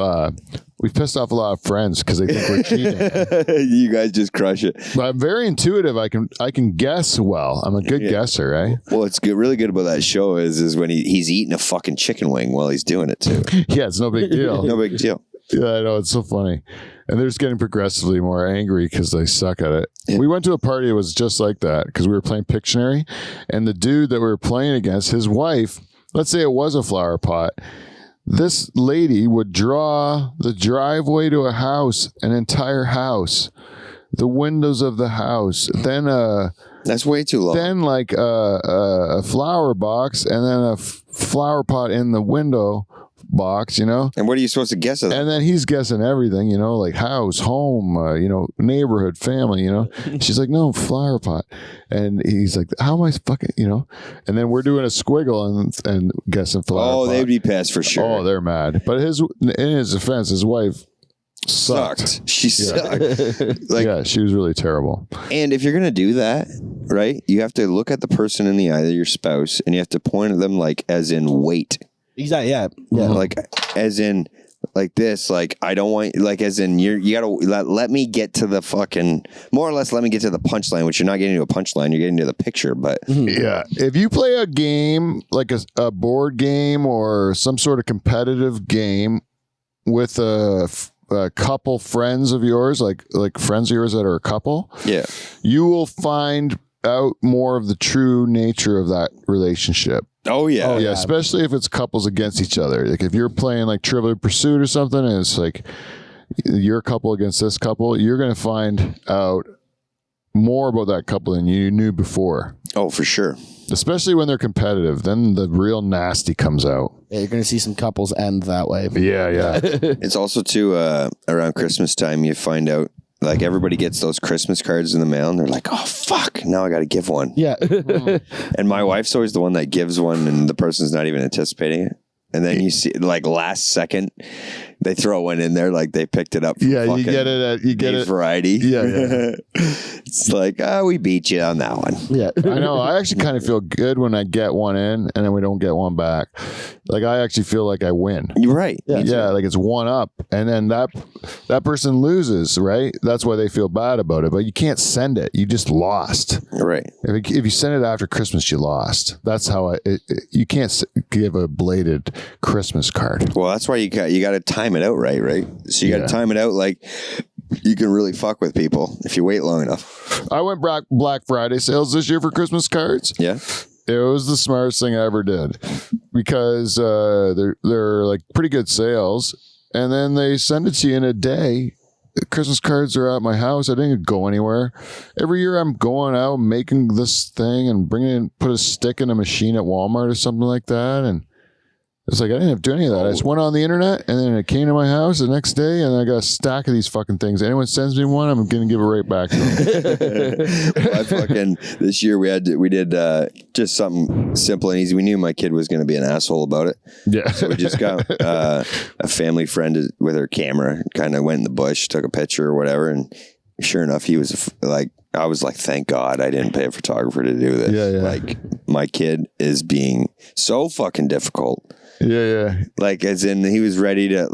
We've pissed off a lot of friends because they think we're cheating. You guys just crush it. But I'm very intuitive. I can guess well. I'm a good guesser, right? Well, it's good. Really good about that show is when he's eating a fucking chicken wing while he's doing it too. Yeah, it's no big deal. No big deal. Yeah, I know. It's so funny. And they're just getting progressively more angry because they suck at it. Yeah. We went to a party that was just like that because we were playing Pictionary. And the dude that we were playing against, his wife, let's say it was a flower pot, this lady would draw the driveway to a house, an entire house, the windows of the house, then That's way too long. then like a flower box, and then a flower pot in the window box, you know? And what are you supposed to guess of that? And then he's guessing everything, you know, like house, home, neighborhood, family, you know. She's like, no, flower pot. And he's like, how am I fucking, you know? And then we're doing a squiggle and guessing flower Oh, pot. they'd be pissed for sure. Oh, they're mad. But in his defense, his wife sucked. She sucked. Like, Yeah, she was really terrible. and if you're gonna do that, right, you have to look at the person in the eye, your spouse, and you have to point at them like as in wait, Exactly. Yeah. Yeah. like as in like this, like I don't want, like as in you gotta let me get to the fucking, more or less let me get to the punchline, which you're not getting to a punchline, you're getting to the picture, but Yeah. If you play a game like a board game or some sort of competitive game with a couple friends of yours, like friends of yours that are a couple, yeah, you will find out more of the true nature of that relationship. oh yeah, Oh, Yeah, yeah. especially if it's couples against each other. Like if you're playing like Trivial Pursuit or something, and it's like you're a couple against this couple, you're going to find out more about that couple than you knew before. oh for sure. Especially when they're competitive, then the real nasty comes out. Yeah, you're gonna see some couples end that way. Yeah. It's also too around Christmas time you find out like everybody gets those Christmas cards in the mail and they're like, oh fuck, now I got to give one. Yeah. And my wife's always the one that gives one and the person's not even anticipating it. And then you see like last second they throw one in there like they picked it up from Yeah, you fucking get it. You get Dave's it. Variety. Yeah. It's like, oh, we beat you on that one. Yeah. I know. I actually kind of feel good when I get one in and then we don't get one back. Like I actually feel like I win. You're right. Yeah, like it's one up, and then that person loses, right? That's why they feel bad about it. But you can't send it; you just lost. You're right. If you send it after Christmas, you lost. That's how you can't give a belated Christmas card. Well, that's why you got to time it out right? So you got to Yeah. time it out like you can really fuck with people if you wait long enough. I went Black Friday sales this year for Christmas cards. Yeah. It was the smartest thing I ever did. because they're like pretty good sales, and then they send it to you in a day. Christmas cards are at my house. I didn't go anywhere. Every year I'm going out making this thing and put a stick in a machine at Walmart or something like that, and it's like I didn't have to do any of that. I just went on the internet, and then it came to my house the next day, and I got a stack of these fucking things. Anyone sends me one, I'm going to give it right back to them. This year we did just something simple and easy. We knew my kid was going to be an asshole about it. Yeah. So we just got a family friend with her camera, kind of went in the bush, took a picture or whatever. And sure enough, he was I was like, thank God I didn't pay a photographer to do this. Yeah. Like my kid is being so fucking difficult. Yeah. Like as in he was ready to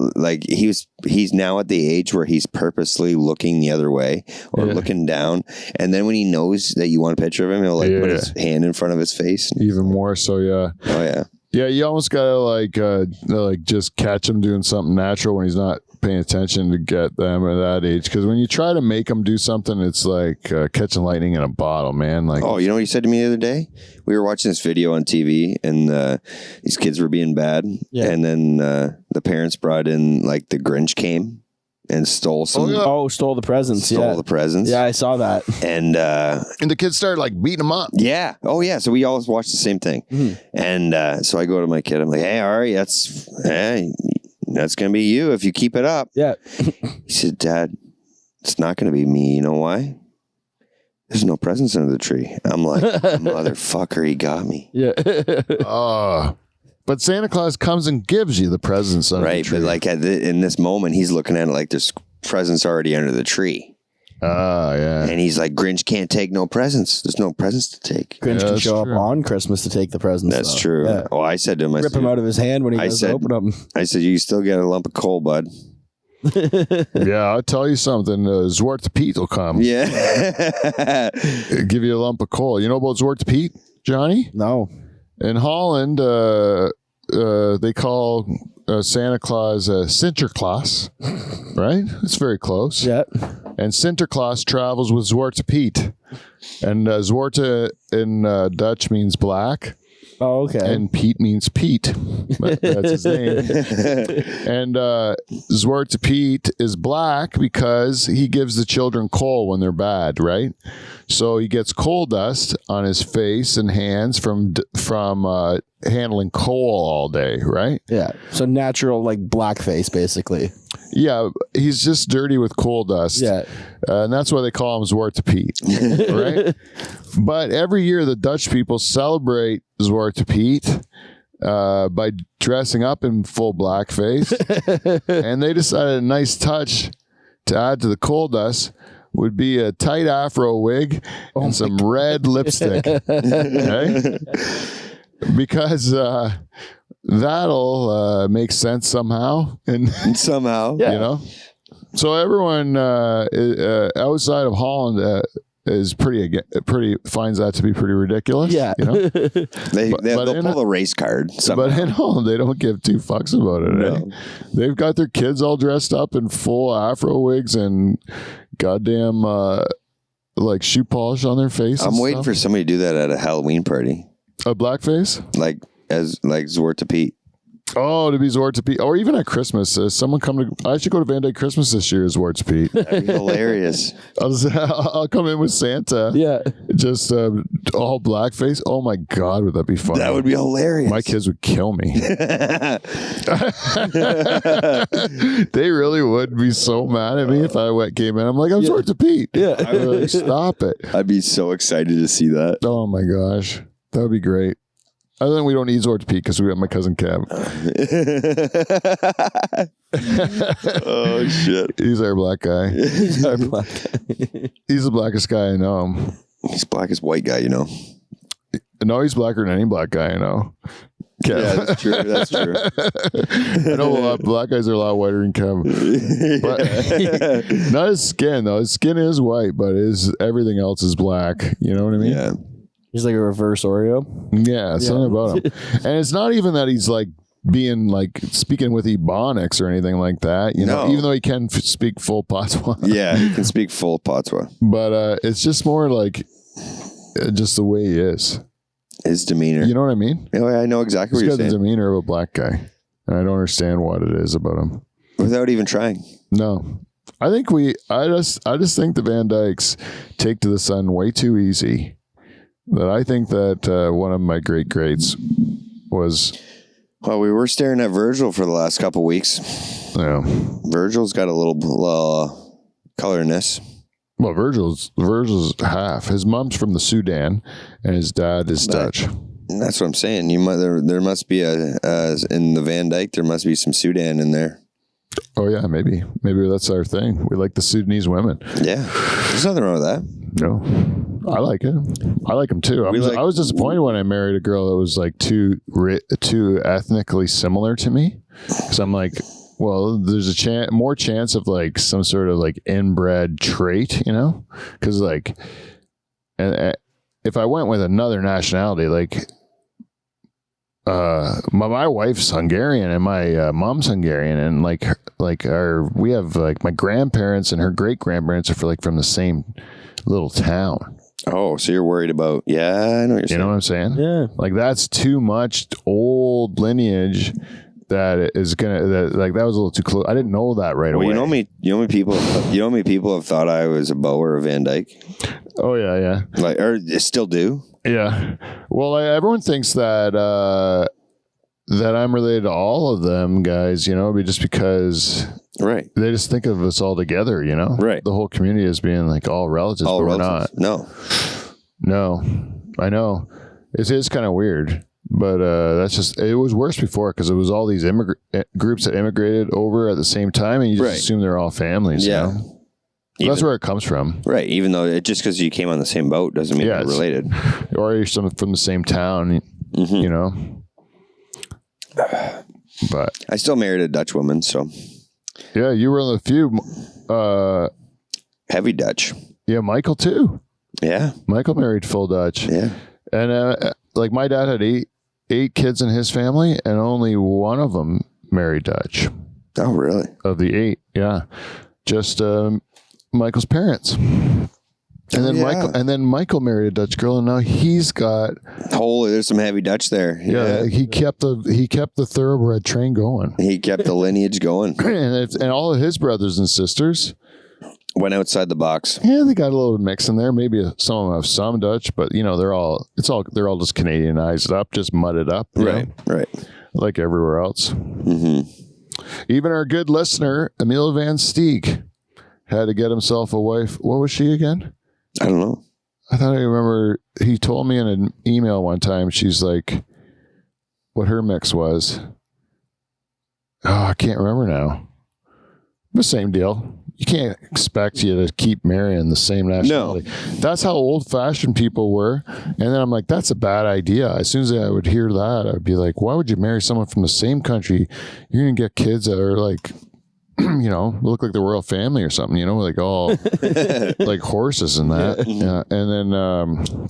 he's now at the age where he's purposely looking the other way or looking down, and then when he knows that you want a picture of him, he'll put his hand in front of his face. Even more so, yeah. Oh yeah. Yeah, you almost gotta just catch him doing something natural when he's not paying attention to get them at that age. Because when you try to make them do something, it's like catching lightning in a bottle, man. Like, oh, you know what he said to me the other day? We were watching this video on TV, and these kids were being bad, and then the parents brought in like the Grinch came and stole some. Stole the presents. Stole the presents. Yeah, I saw that. And the kids started like beating him up. Yeah. Oh yeah. So we always watched the same thing. Mm-hmm. And so I go to my kid. I'm like, hey, Ari, that's gonna be you if you keep it up. Yeah. He said, Dad, it's not gonna be me. You know why? There's no presents under the tree. I'm like, motherfucker, he got me. Yeah. But Santa Claus comes and gives you the presents under the tree. But like in this moment, he's looking at it like there's presents already under the tree. Yeah. And he's like, Grinch can't take no presents. There's no presents to take. Grinch can show up on Christmas to take the presents. That's true. Yeah. Well, I said to him, rip him out of his hand when he goes to open them. I said, you still get a lump of coal, bud. Yeah, I'll tell you something. Zwart Pete will come. Yeah. Give you a lump of coal. You know about Zwart Pete, Johnny? No. In Holland, they call Santa Claus Sinterklaas, right? It's very close. Yeah. And Sinterklaas travels with Zwarte Piet. And Zwarte in Dutch means black. Oh, okay. And Pete means Pete. That's his name. And Zwarte Piet is black because he gives the children coal when they're bad, right? So he gets coal dust on his face and hands from handling coal all day, right? Yeah. So natural, like blackface, basically. Yeah, he's just dirty with coal dust. Yeah. And that's why they call him Zwarte Piet, right? But every year the Dutch people celebrate Zwarte Piet by dressing up in full blackface. And they decided a nice touch to add to the coal dust would be a tight afro wig and some red lipstick. Okay? Because that'll make sense somehow. And somehow. you know? So everyone outside of Holland is pretty finds that to be pretty ridiculous. Yeah. You know? They'll pull the race card somehow. But in Holland, they don't give two fucks about it. No. Eh? They've got their kids all dressed up in full afro wigs and goddamn like shoe polish on their face. I'm waiting for somebody to do that at a Halloween party. A blackface? Like Zwarte Piet. Oh, to be Zwarte Piet. Or even at Christmas. Someone come to... I should go to Van Dyke Christmas this year as Zwarte Piet. That'd be hilarious. I'll come in with Santa. Yeah. Just all blackface. Oh my God, would that be fun? That would be hilarious. My kids would kill me. They really would be so mad at me if I came in. I'm like, I'm Zwarte Piet. Yeah. Like, stop it. I'd be so excited to see that. Oh my gosh. That would be great. Other than we don't need Zwarte Piet because we got my cousin Kev. Oh shit! He's our black guy. He's our black guy. He's the blackest guy I know. He's black as white guy, you know. No, he's blacker than any black guy I know. Kev. Yeah, that's true. That's true. I know a lot. Black guys are a lot whiter than Kev. But not his skin though. His skin is white, but everything else is black. You know what I mean? Yeah. He's like a reverse Oreo. Yeah, something about him. And it's not even that he's like being like speaking with Ebonics or anything like that, you know, even though he can speak full Patois. Yeah, he can speak full Patois. But it's just more like just the way he is. His demeanor. You know what I mean? Yeah, I know exactly He's what got you're the saying. demeanor of a black guy. And I don't understand what it is about him. Without even trying. No. I think I just think the Van Dykes take to the sun way too easy. That I think that one of my great greats was, Well, we were staring at Virgil for the last couple weeks. Virgil's got a little colorness. Well, Virgil's half. His mom's from the Sudan, and his dad is Dutch. And that's what I'm saying. There must be in the Van Dyke. There must be some Sudan in there. Oh yeah, maybe that's our thing. We like the Sudanese women. Yeah, there's nothing wrong with that. No, I like it. I like them too. I was disappointed when I married a girl that was like too ethnically similar to me, because I'm like, well, there's a more chance of like some sort of like inbred trait, you know, because like, and if I went with another nationality, like. My wife's Hungarian and my mom's Hungarian, and we have like my grandparents and her great grandparents are from the same little town. Oh, so you're worried about? Yeah, I know what you're saying. You know what I'm saying? Yeah. Like that's too much old lineage. That is that was a little too close. I didn't know that right away. You know me people have thought I was a Bow or a Van Dyke. Oh yeah. Like, or still do. Yeah. Well, everyone thinks that that I'm related to all of them guys, you know, just because Right. they just think of us all together, you know? Right. The whole community as being like all relatives, All but relatives. we're not. No, I know. It is kind of weird, but that's just, it was worse before because it was all these groups that immigrated over at the same time, and you just Right. assume they're all families. Yeah. You know? That's where it comes from. Right. Even though just because you came on the same boat doesn't mean Yeah, you're related. Or you're from the same town, you know? But I still married a Dutch woman, so yeah, you were one of the few. heavy Dutch. Yeah, Michael too. Yeah. Michael married full Dutch. Yeah. And like my dad had eight kids in his family, and only one of them married Dutch. Oh, really? Of the 8, yeah, just Michael's parents. And then Michael married a Dutch girl, and now he's got. Holy, there's some heavy Dutch there. Yeah, he kept the thoroughbred train going. He kept the lineage going. and all of his brothers and sisters Went outside the box. Yeah, they got a little mix in there. Maybe some of them have some Dutch, but you know they're all just Canadianized up, just mudded up, you know, Right. like everywhere else. Mm-hmm. Even our good listener Emil Van Steeg had to get himself a wife. What was she again? I don't know. I thought I remember he told me in an email one time. She's like, what her mix was. Oh, I can't remember now. The same deal. You can't expect you to keep marrying the same nationality. No. That's how old-fashioned people were. And then I'm like, that's a bad idea. As soon as I would hear that, I'd be like, why would you marry someone from the same country? You're going to get kids that are like, you know, look like the royal family or something, you know, like all like horses and that. Yeah. And then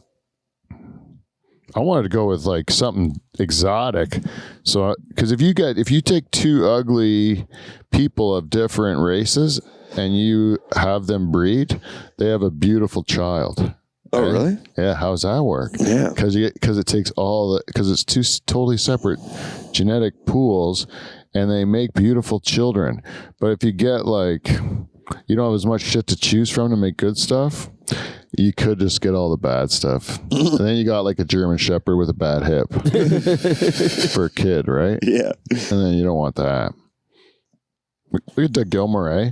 I wanted to go with like something exotic. So, because if you take two ugly people of different races and you have them breed, they have a beautiful child. Oh, really? Yeah. How's that work? Yeah. Because it takes because it's two totally separate genetic pools, and they make beautiful children. But if you get like, you don't have as much shit to choose from to make good stuff, you could just get all the bad stuff. And then you got like a German Shepherd with a bad hip for a kid, right? Yeah. And then you don't want that. Look at Doug Gilmour, eh?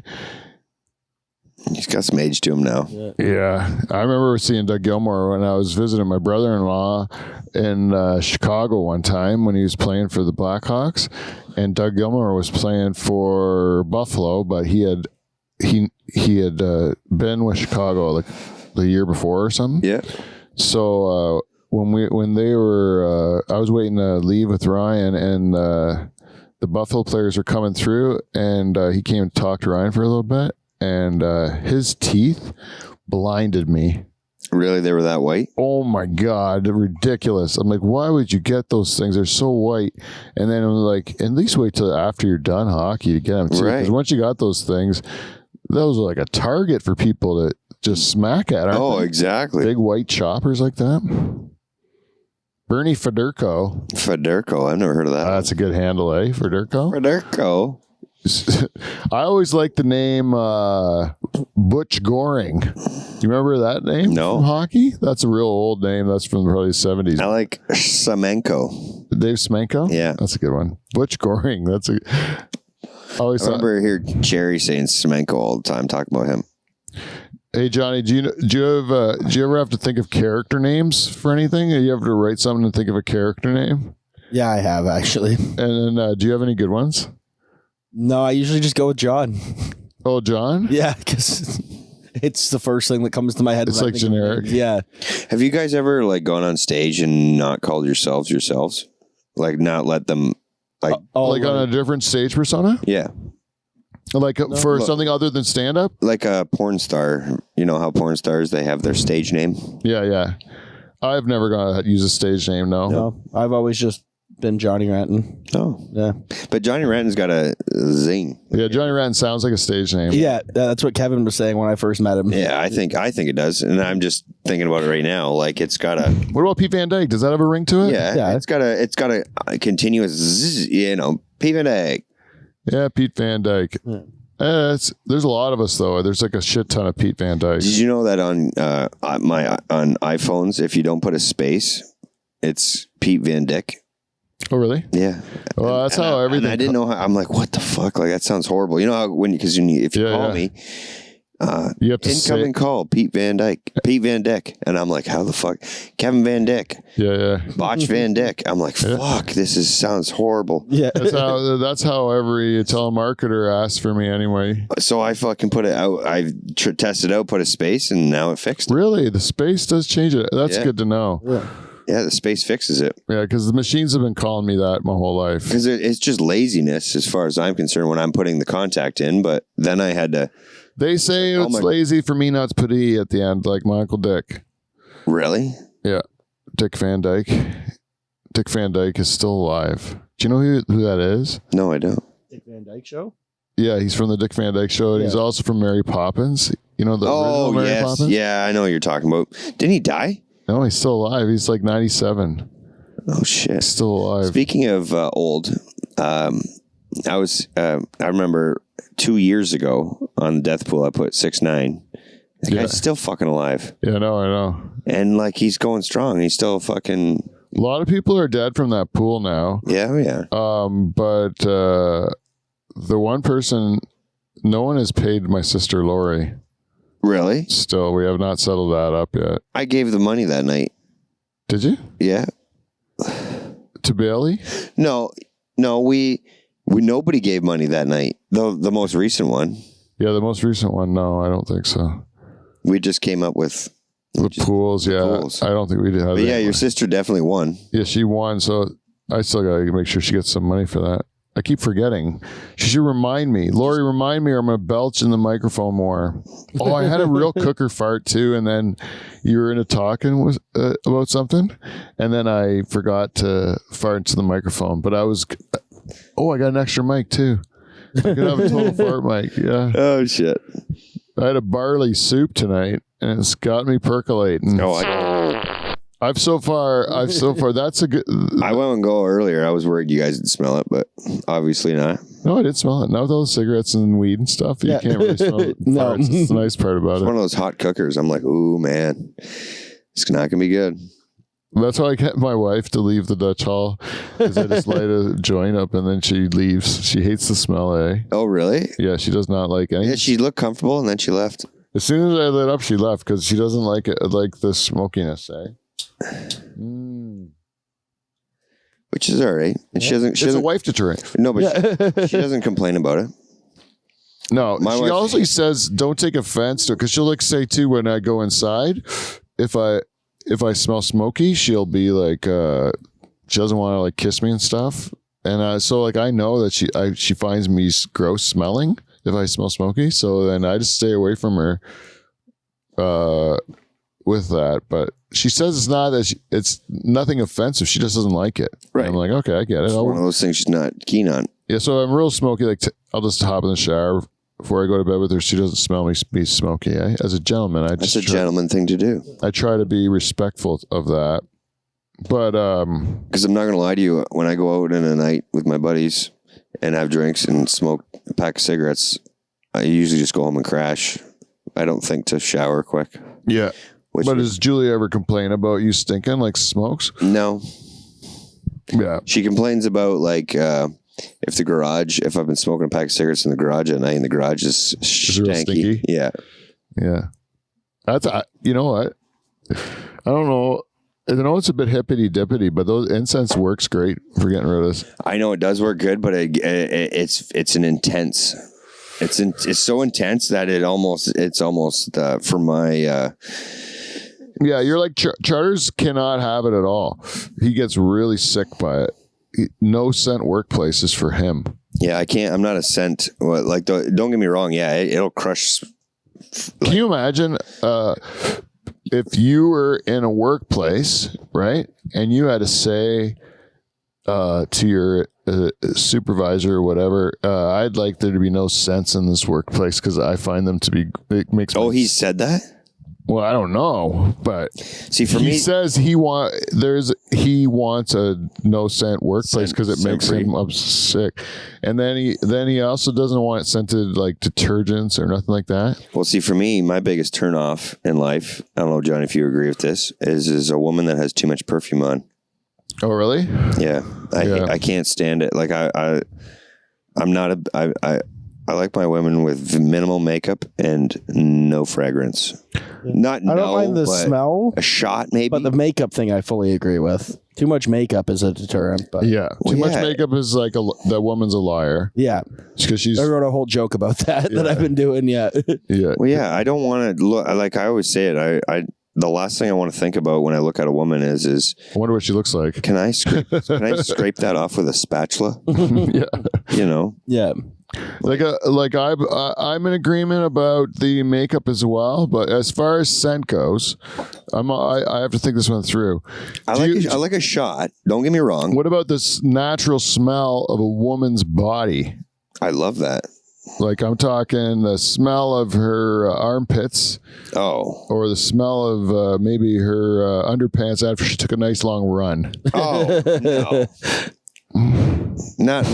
He's got some age to him now. Yeah. I remember seeing Doug Gilmour when I was visiting my brother-in-law in Chicago one time when he was playing for the Blackhawks. And Doug Gilmour was playing for Buffalo, but he had been with Chicago like the year before or something. Yeah. So when they were, I was waiting to leave with Ryan, and the Buffalo players were coming through, and he came to talk to Ryan for a little bit, and his teeth blinded me. Really? They were that white? Oh my God, they're ridiculous. I'm like, why would you get those things? They're so white. And then I'm like, at least wait till after you're done hockey to get them too. Because once you got those things, those are like a target for people to just smack at. Oh, exactly. Big white choppers like that. Bernie Federko. Federico. I've never heard of that. That's a good handle, eh? Federko. Federico. I always like the name Butch Goring. Do you remember that name? No. From hockey? That's a real old name. That's from probably the 70s. I like Semenko. Dave Smenko? Yeah. That's a good one. Butch Goring. That's a. I always I thought, remember hear Jerry saying Semenko all the time, talking about him. hey Johnny, do you ever have to think of character names for anything? Or you have to write something and think of a character name? Yeah, I have actually. And then do you have any good ones? No, I usually just go with John. Oh, John? Yeah, because it's the first thing that comes to my head. It's when I like think of generic. names. Yeah. Have you guys ever like gone on stage and not called yourselves? Like not let them like Like on a different stage persona? yeah. Like for Look. something other than stand up? Like a porn star. You know how porn stars they have their stage name? Yeah, yeah. I've never gone to use a stage name, no. No, I've always just been Johnny Ranton. Oh. Yeah. But Johnny Ranton's got a zing. Yeah, Johnny Ranton sounds like a stage name. Yeah, that's what Kevin was saying when I first met him. Yeah, I think it does. And I'm just thinking about it right now. Like it's got a What about Pete Van Dyke? Does that have a ring to it? yeah, it's got a continuous zzz, Pete Van Dyke. Yeah, Pete Van Dyke. Yeah. There's a lot of us though. There's like a shit ton of Pete Van Dyke. Did you know that on iPhones, if you don't put a space, it's Pete Van Dyke? Oh, really? Yeah. Well, that's how everything. And I didn't know how. I'm like, what the fuck? Like that sounds horrible. You know how if you Yeah, call yeah. me, You have to say. incoming call Pete Van Dyke, and I'm like, how the fuck? Kevin Van Dyke, Yeah, yeah. Botch Van Dyke. I'm like, fuck, sounds horrible. Yeah. That's how every telemarketer asks for me anyway. So I fucking put it out. I tested out, put a space, and now it fixed it. Really, the space does change it. That's Yeah. good to know. Yeah, the space fixes it. Yeah, because the machines have been calling me that my whole life. Because it's just laziness as far as I'm concerned when I'm putting the contact in. But then I had to, They say it's my- lazy for me not to put E at the end, like my Uncle Dick. really? Yeah, Dick Van Dyke. Dick Van Dyke is still alive. Do you know who that is? No, I don't. Dick Van Dyke Show? Yeah, he's from the Dick Van Dyke Show, and he's Yeah. also from Mary Poppins. You know the Oh, original Mary yes. Poppins? Yeah, I know what you're talking about. Didn't he die? No, he's still alive. He's like 97. Oh, shit. Still alive. Speaking of old, I remember 2 years ago on the death pool, I put 6'9". The Yeah. guy's still fucking alive. Yeah, I know. And like he's going strong. He's still fucking, A lot of people are dead from that pool now. yeah. But the one person, no one has paid my sister Lori. Really? Still, we have not settled that up yet. I gave the money that night. Did you? Yeah. To Bailey? No, we nobody gave money that night. The most recent one, Yeah, the most recent one. No, I don't think so. we just came up with. The pools, yeah. pools. I don't think we did have But yeah, any your money. sister definitely won. Yeah, she won, so I still gotta make sure she gets some money for that. I keep forgetting. She should remind me. Lori, remind me or I'm gonna belch in the microphone more. Oh, I had a real cooker fart too, and then you were into talking about something, and then I forgot to fart into the microphone. But I got an extra mic too. I could have a total fart mic. Yeah, Oh shit! I had a barley soup tonight, and it's got me percolating. Oh, I've so far. That's a good. I went and go earlier. I was worried you guys would smell it, but obviously not. No, I did smell it. Not with all the cigarettes and weed and stuff. You Yeah. can't really smell it. No. It's the nice part about It's it. one of those hot cookers. I'm like, ooh man, it's not gonna be good. That's how I get my wife to leave the Dutch Hall, because I just light a joint up and then she leaves. She hates the smell, eh? Oh really? Yeah, she does not like anything. Yeah, she looked comfortable and then she left. As soon as I lit up, she left because she doesn't like it, like the smokiness, eh? Which is all right. And she doesn't. She It's a doesn't. wife deterrent. No, but she doesn't complain about it. No, My she wife- also says don't take offense to it, because she'll like say too when I go inside, if I smell smoky, she'll be like she doesn't want to like kiss me and stuff, and so like I know that she finds me gross smelling if I smell smoky, so then I just stay away from her with that. But she says it's not that it's nothing offensive, she just doesn't like it. Right. And I'm like, okay, I get it. It's one of those things she's not keen on. Yeah, so I'm real smoky. Like I'll just hop in the shower before I go to bed with her. She doesn't smell me be smoky. Eh? As a gentleman, That's a gentleman thing to do. I try to be respectful of that. But Because I'm not gonna lie to you, when I go out in a night with my buddies and have drinks and smoke a pack of cigarettes, I usually just go home and crash. I don't think to shower quick. yeah. Which But does Julie ever complain about you stinking like smokes? no, Yeah. she complains about like if I've been smoking a pack of cigarettes in the garage at night and the garage is it real stanky. stinky? Yeah, Yeah. That's, you know what? I don't know. I know it's a bit hippity dippity, but those incense works great for getting rid of this. I know it does work good, but it's an intense. It's so intense that it's almost for my. Yeah, you're like Charters cannot have it at all. He gets really sick by it. No scent workplaces for him. Yeah, I can't. I'm not a scent. Like, don't get me wrong. Yeah, it'll crush. Can you imagine if you were in a workplace, right, and you had to say to your supervisor or whatever, I'd like there to be no scents in this workplace because I find them to be. It makes. Oh, my, he said that. Well, I don't know, but See, for he me, says he wants a no scent workplace because it makes scent-free. him up sick, and then he also doesn't want scented like detergents or nothing like that. well, see, for me, my biggest turnoff in life. I don't know, John, if you agree with this, is a woman that has too much perfume on. Oh, really? Yeah, I can't stand it. Like I'm not I like my women with minimal makeup and no fragrance. Not I don't mind the but smell, a shot maybe. but the makeup thing I fully agree with. Too much makeup is a deterrent. But Yeah, Well, too much yeah. makeup is like that woman's a liar yeah, because she's I wrote a whole joke about that that I've been doing. Yeah, yeah. Well, yeah, I don't want to look. Like I always say it. I the last thing I want to think about when I look at a woman is I wonder what she looks like. can I scrape that off with a spatula? Yeah, You know. yeah. I'm in agreement about the makeup as well, but as far as scent goes, I have to think this one through. I like a shot. Don't get me wrong. What about this natural smell of a woman's body? I love that. Like I'm talking the smell of her armpits, Oh. or the smell of maybe her underpants after she took a nice long run. Oh no. Not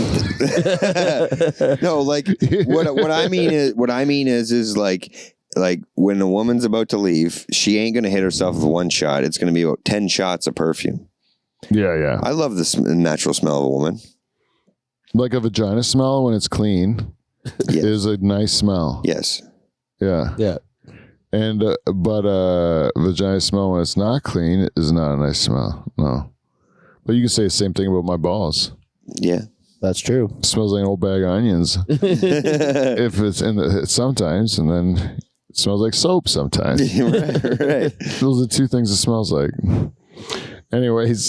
no, like what I mean is like when a woman's about to leave, she ain't gonna hit herself with one shot. It's gonna be about 10 shots of perfume. Yeah. I love the natural smell of a woman. Like a vagina smell when it's clean Yeah. is a nice smell. Yes. Yeah. Yeah. And but vagina smell when it's not clean is not a nice smell. No. But you can say the same thing about my balls. Yeah. That's true. It smells like an old bag of onions if it's in the sometimes, and then it smells like soap sometimes. right. Those are two things it smells like. Anyways,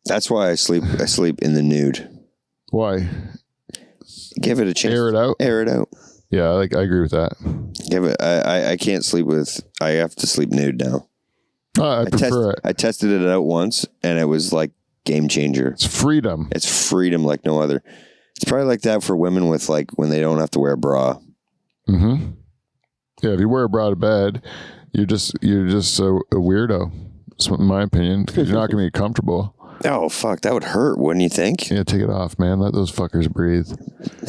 That's why I sleep in the nude. why? Give it a chance. Air it out. Air it out. Yeah, I agree with that. Give it. I can't sleep with. I have to sleep nude now. I prefer it. I tested it out once, and it was like game changer. It's freedom. It's freedom like no other. It's probably like that for women with like when they don't have to wear a bra. Mm-hmm. Yeah, if you wear a bra to bed, you're just a weirdo. That's in my opinion, because you're not going to be comfortable. Oh fuck, that would hurt, wouldn't you think? Yeah, take it off, man. Let those fuckers breathe.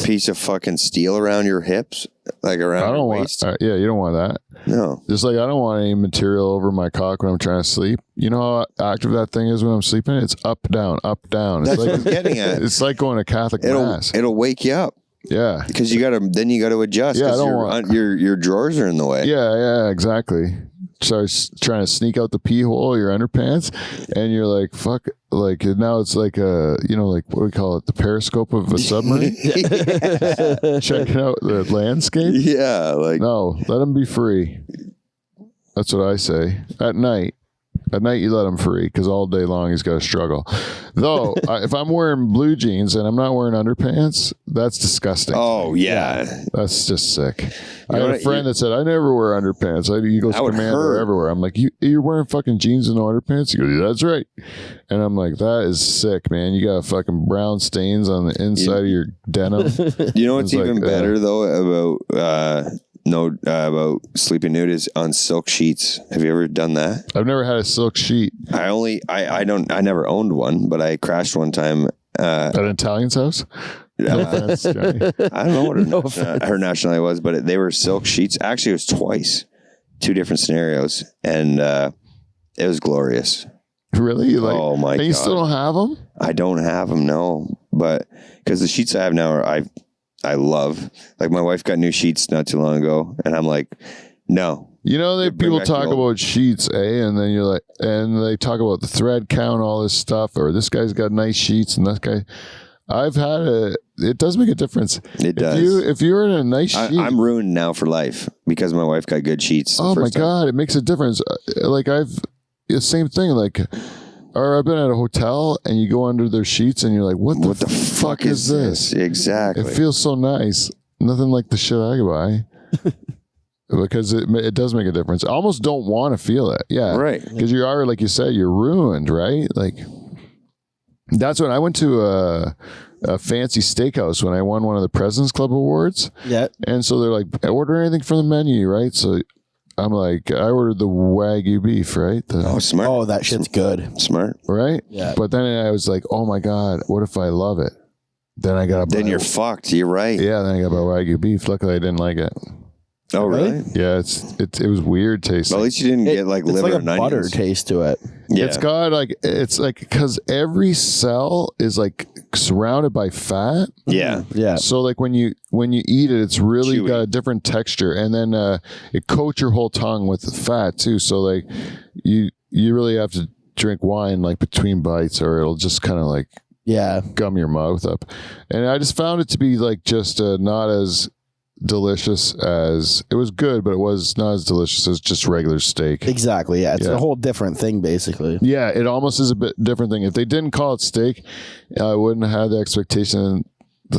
Piece of fucking steel around your hips, like around I your don't want. waist. Yeah, you don't want that. No. Just like I don't want any material over my cock when I'm trying to sleep. You know how active that thing is when I'm sleeping? It's up, down, up, down. It's That's like what I'm getting at. it's like going to Catholic mass. It'll wake you up Yeah. because you gotta adjust. Yeah, I 'cause don't your, want- your drawers are in the way. Yeah, exactly. Starts trying to sneak out the pee hole of your underpants, and you're like, fuck, like now it's like like what do we call it? The periscope of a submarine? Checking out the landscape? Yeah, like No, let them be free. That's what I say. At night, you let him free because all day long he's got to struggle. Though, if I'm wearing blue jeans and I'm not wearing underpants, that's disgusting. oh yeah. That's just sick. I know had a what? friend that said, I never wear underpants. Eagles That would Commando hurt. everywhere. I'm like, you're wearing fucking jeans and no underpants? He goes, yeah, that's right. And I'm like, that is sick, man. You got fucking brown stains on the inside of your denim. You know what's It's like, even better though about know about sleeping nude is on silk sheets. Have you ever done that? I've never had a silk sheet I never owned one, but I crashed one time. at an Italian's house. No offense, Johnny. I don't know what her nationality was, but they were silk sheets. Actually, it was twice, 2 different scenarios, and it was glorious. Really? Like, Oh, my and you God. still don't have them? I don't have them, no, but because the sheets I have now I love. Like my wife got new sheets not too long ago, and I'm like, no. You know, Bring people back the talk old- about sheets, And then you're like, and they talk about the thread count, all this stuff, or this guy's got nice sheets, and that guy. I've had it does make a difference. It does. If you're in a nice sheet, I'm ruined now for life because my wife got good sheets. the oh my first time. God, it makes a difference. Like the same thing. Like, or I've been at a hotel and you go under their sheets and you're like, what the fuck is this? Exactly. It feels so nice. Nothing like the shit I buy. Because it does make a difference. I almost don't want to feel it. Yeah. Right. Because you are, like you said, you're ruined, right? Like, that's when I went to a fancy steakhouse when I won one of the President's Club awards. Yeah. And so they're like, order anything from the menu, right? So I'm like, I ordered the Wagyu beef, right? Oh, smart. Oh, that shit's good. Smart. Right? Yeah. But then I was like, oh my God, what if I love it? Then I got Then you're fucked. You're right. yeah, then I got my Wagyu beef. Luckily I didn't like it. Oh, really? Yeah, it was weird tasting. Well, at least you didn't get like It's liver like a and butter onions. taste to it. Yeah. It's got like because every cell is like surrounded by fat. Yeah. Yeah. So like when you eat it, it's really Chewy. got a different texture, and then it coats your whole tongue with the fat too. So like you really have to drink wine like between bites, or it'll just kind of like Yeah. gum your mouth up. And I just found it to be like just not as delicious as it was good, but it was not as delicious as just regular steak. Exactly. Yeah. It's Yeah. a whole different thing, basically. Yeah, it almost is a bit different thing. If they didn't call it steak, I wouldn't have had the expectation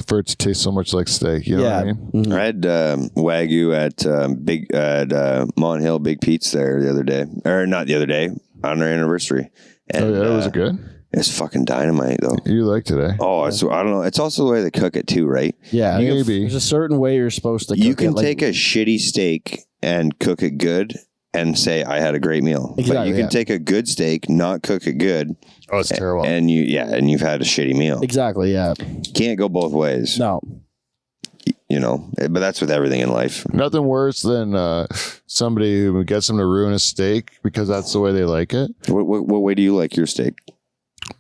for it to taste so much like steak. You know what I mean? Mhm. I had Wagyu at Mont Hill Big Pete's there the other day, or not the other day, on our anniversary. And, Oh yeah, was it good? It's fucking dynamite though. You liked it, eh? Oh, it's, I don't know. It's also the way they cook it too, right? Yeah. Maybe. There's a certain way you're supposed to cook You can it. Like, take a shitty steak and cook it good and say I had a great meal. But Exactly, you can yeah. take a good steak, not cook it good, Oh, it's terrible. and you've had a shitty meal. Exactly. Yeah. Can't go both ways, No. you know. But that's with everything in life. Nothing worse than somebody who gets them to ruin a steak because that's the way they like it. What way do you like your steak?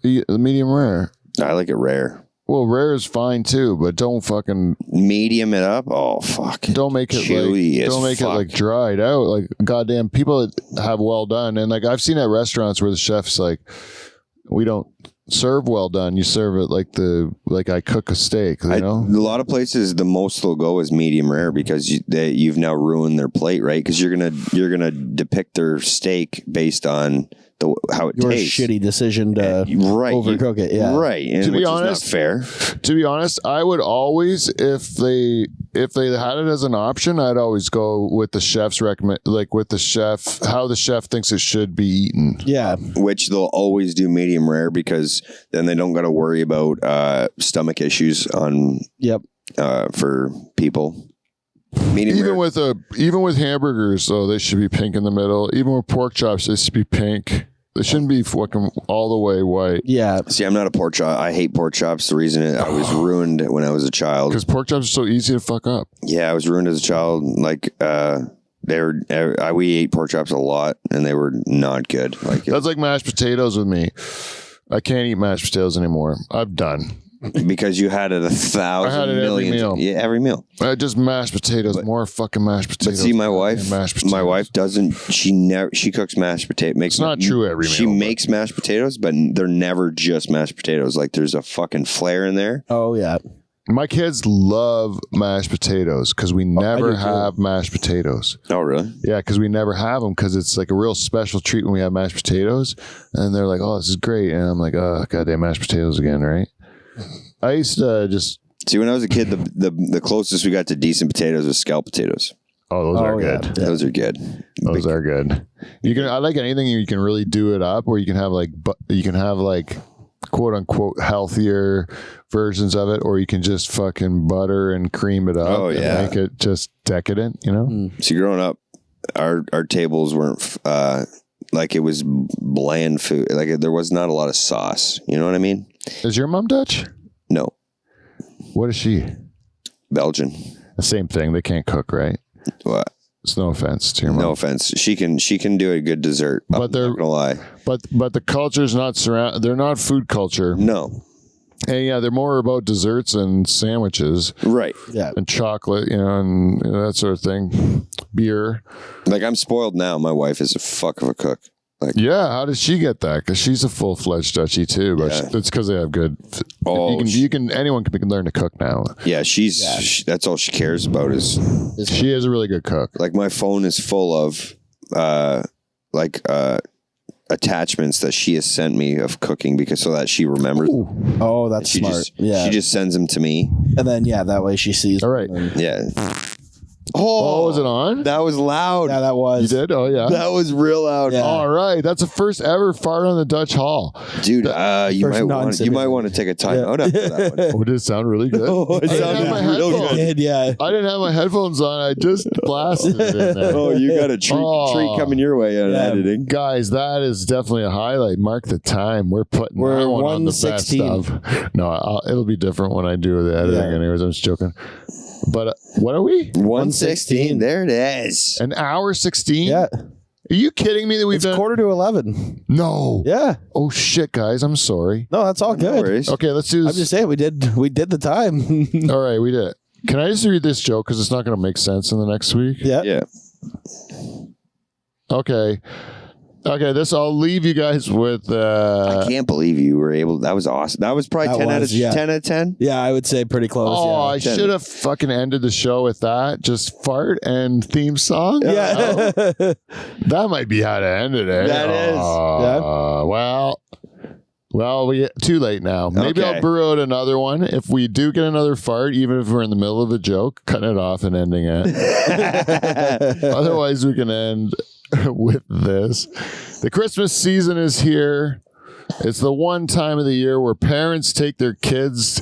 The medium rare. I like it rare. Well, rare is fine too, but don't fucking Medium it up. Oh fuck! don't make it Chewy like as don't make it fuck. like dried out. Like goddamn, people that have well done, and like I've seen at restaurants where the chef's like, we don't serve well done. You serve it like I cook a steak. You know? A lot of places, the most they'll go is medium rare because you've now ruined their plate, right? Because you're gonna depict their steak based on how it Your tastes. shitty decision to Right, overcook it. Yeah. right. And To be which honest- is not fair. To be honest, I would always, if they had it as an option, I'd always go with the chef's recommend, like with the chef, how the chef thinks it should be eaten. Yeah. Which they'll always do medium rare because then they don't got to worry about stomach issues on Yep. for people. Medium Even rare. with hamburgers, though, they should be pink in the middle. Even with pork chops, they should be pink. They shouldn't be fucking all the way white. Yeah. See, I'm not a pork chop. I hate pork chops. The reason I was ruined when I was a child. Because pork chops are so easy to fuck up. Yeah, I was ruined as a child. Like we ate pork chops a lot, and they were not good. Like That's like mashed potatoes with me. I can't eat mashed potatoes anymore. I'm done. because you had it 1,000 I had it every million. meal. Yeah, every meal. I just mashed potatoes, more fucking mashed But potatoes. see, my wife, Mashed potatoes. my wife doesn't. She cooks mashed potato. Makes It's not true every She meal, but- makes mashed potatoes, but they're never just mashed potatoes. Like there's a fucking flair in there. Oh, yeah. My kids love mashed potatoes because we never do too. have mashed potatoes. Oh, really? Yeah, because we never have them because it's like a real special treat when we have mashed potatoes. And they're like, oh, this is great. And I'm like, oh, goddamn mashed potatoes again, right? I used to just, See, when I was a kid, the closest we got to decent potatoes was scalloped potatoes. oh, those are yeah. good. Yeah. Those are good. Those are good. I like anything you can really do it up, or you can have like quote unquote healthier versions of it, or you can just fucking butter and cream it up and make it just decadent, you know? See, growing up, our tables weren't like it was bland food. Like there was not a lot of sauce. You know what I mean? Is your mom Dutch? No, What is she? Belgian. The same thing. They can't cook, right? What? It's no offense to your mom. No offense. She can do a good dessert. But I'm they're- not gonna lie. But the culture's not they're not food culture. No. And yeah, they're more about desserts and sandwiches Right. Yeah. and chocolate, you know, and that sort of thing. Beer. Like I'm spoiled now. My wife is a fuck of a cook. Like Yeah, how did she get that? Because she's a full-fledged Dutchie too, but Yeah. it's because they have good. Oh, Anyone can learn to cook now. yeah, that's all she cares about is She is a really good cook. like my phone is full of attachments that she has sent me of cooking because so that she remembers. Oh, that's She smart. just Yeah. she just sends them to me. And then that way she sees. All right. them. Yeah. Oh, was it on? That was loud. Yeah, that was. You did? Oh yeah. That was real loud. Yeah. All right, that's the first ever fart on the Dutch Hall. Dude, you First might want to take a time out after that one. Oh, did it sound really good? Oh, it I didn't sounded have my real headphones. good. Did, yeah. I didn't have my headphones on. I just blasted it in there. Oh, you got a treat Oh. coming your way on editing. Guys, that is definitely a highlight. Mark the time. We're putting We're that one on the best 1:16. of. No, it'll be different when I do the editing. Yeah. Anyways, I'm just joking. But what are we? 116. There it is. An hour 16? Yeah. Are you kidding me that we've It's done? 11:45. No. Yeah. Oh shit, guys. I'm sorry. No, that's all No good. worries. Okay, let's do I'm this. just saying we did the time. All right, we did it. Can I just read this joke because it's not going to make sense in the next week? yeah. Yeah. Okay. Okay, I'll leave you guys with I can't believe you were able. That was awesome. That was probably That 10 was, yeah. 10 out of 10. Yeah, I would say pretty close. Oh, I Ten. should have fucking ended the show with that. Just fart and theme song. yeah. Yeah. That might be how to end it. Eh? That is. Well, we too late now. Maybe Okay. I'll brew out another one. If we do get another fart, even if we're in the middle of a joke, cutting it off and ending it. Otherwise, we can end with this. The Christmas season is here. It's the one time of the year where parents take their kids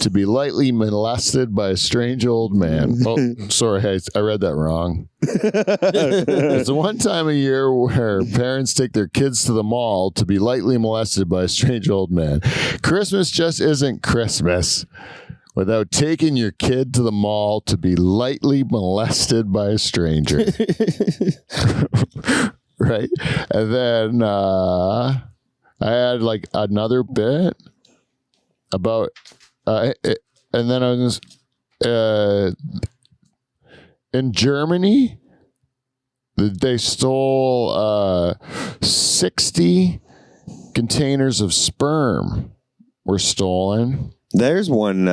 to be lightly molested by a strange old man. Oh, sorry, I read that wrong. It's the one time of year where parents take their kids to the mall to be lightly molested by a strange old man. Christmas just isn't Christmas without taking your kid to the mall to be lightly molested by a stranger. Right? And then I had like another bit about and then I was in Germany they stole 60 containers of sperm were stolen. There's one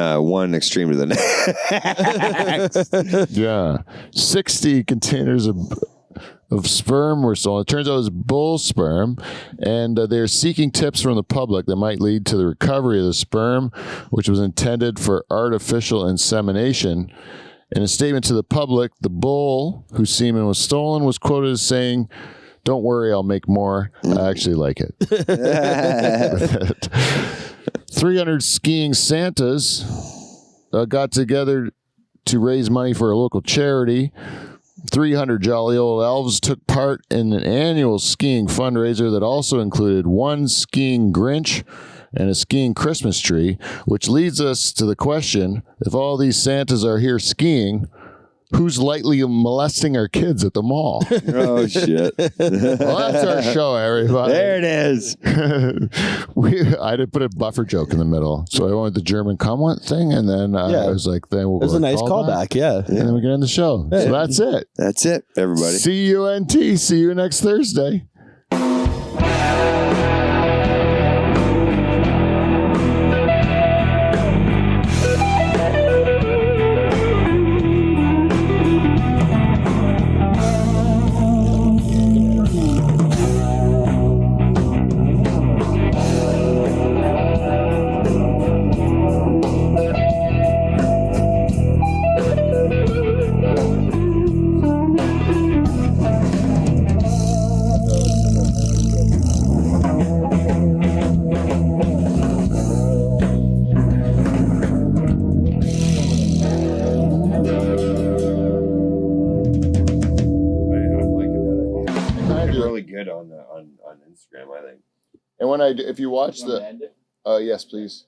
extreme to the next. Yeah, 60 containers of sperm were stolen. It turns out it was bull sperm, and they're seeking tips from the public that might lead to the recovery of the sperm, which was intended for artificial insemination. In a statement to the public, the bull whose semen was stolen was quoted as saying, "Don't worry, I'll make more. I actually like it." 300 skiing Santas got together to raise money for a local charity. 300 jolly old elves took part in an annual skiing fundraiser that also included one skiing Grinch and a skiing Christmas tree, which leads us to the question, if all these Santas are here skiing, who's lightly molesting our kids at the mall? Oh, shit. Well, that's our show, everybody. There it is. I did put a buffer joke in the middle. So I went with the German comment thing, and then I was like, then we'll It was go a nice callback. callback. Yeah. And then we can end the show. So that's it. That's it, everybody. CUNT. See you next Thursday. Instagram, I think. And when if you watch the, yes, please.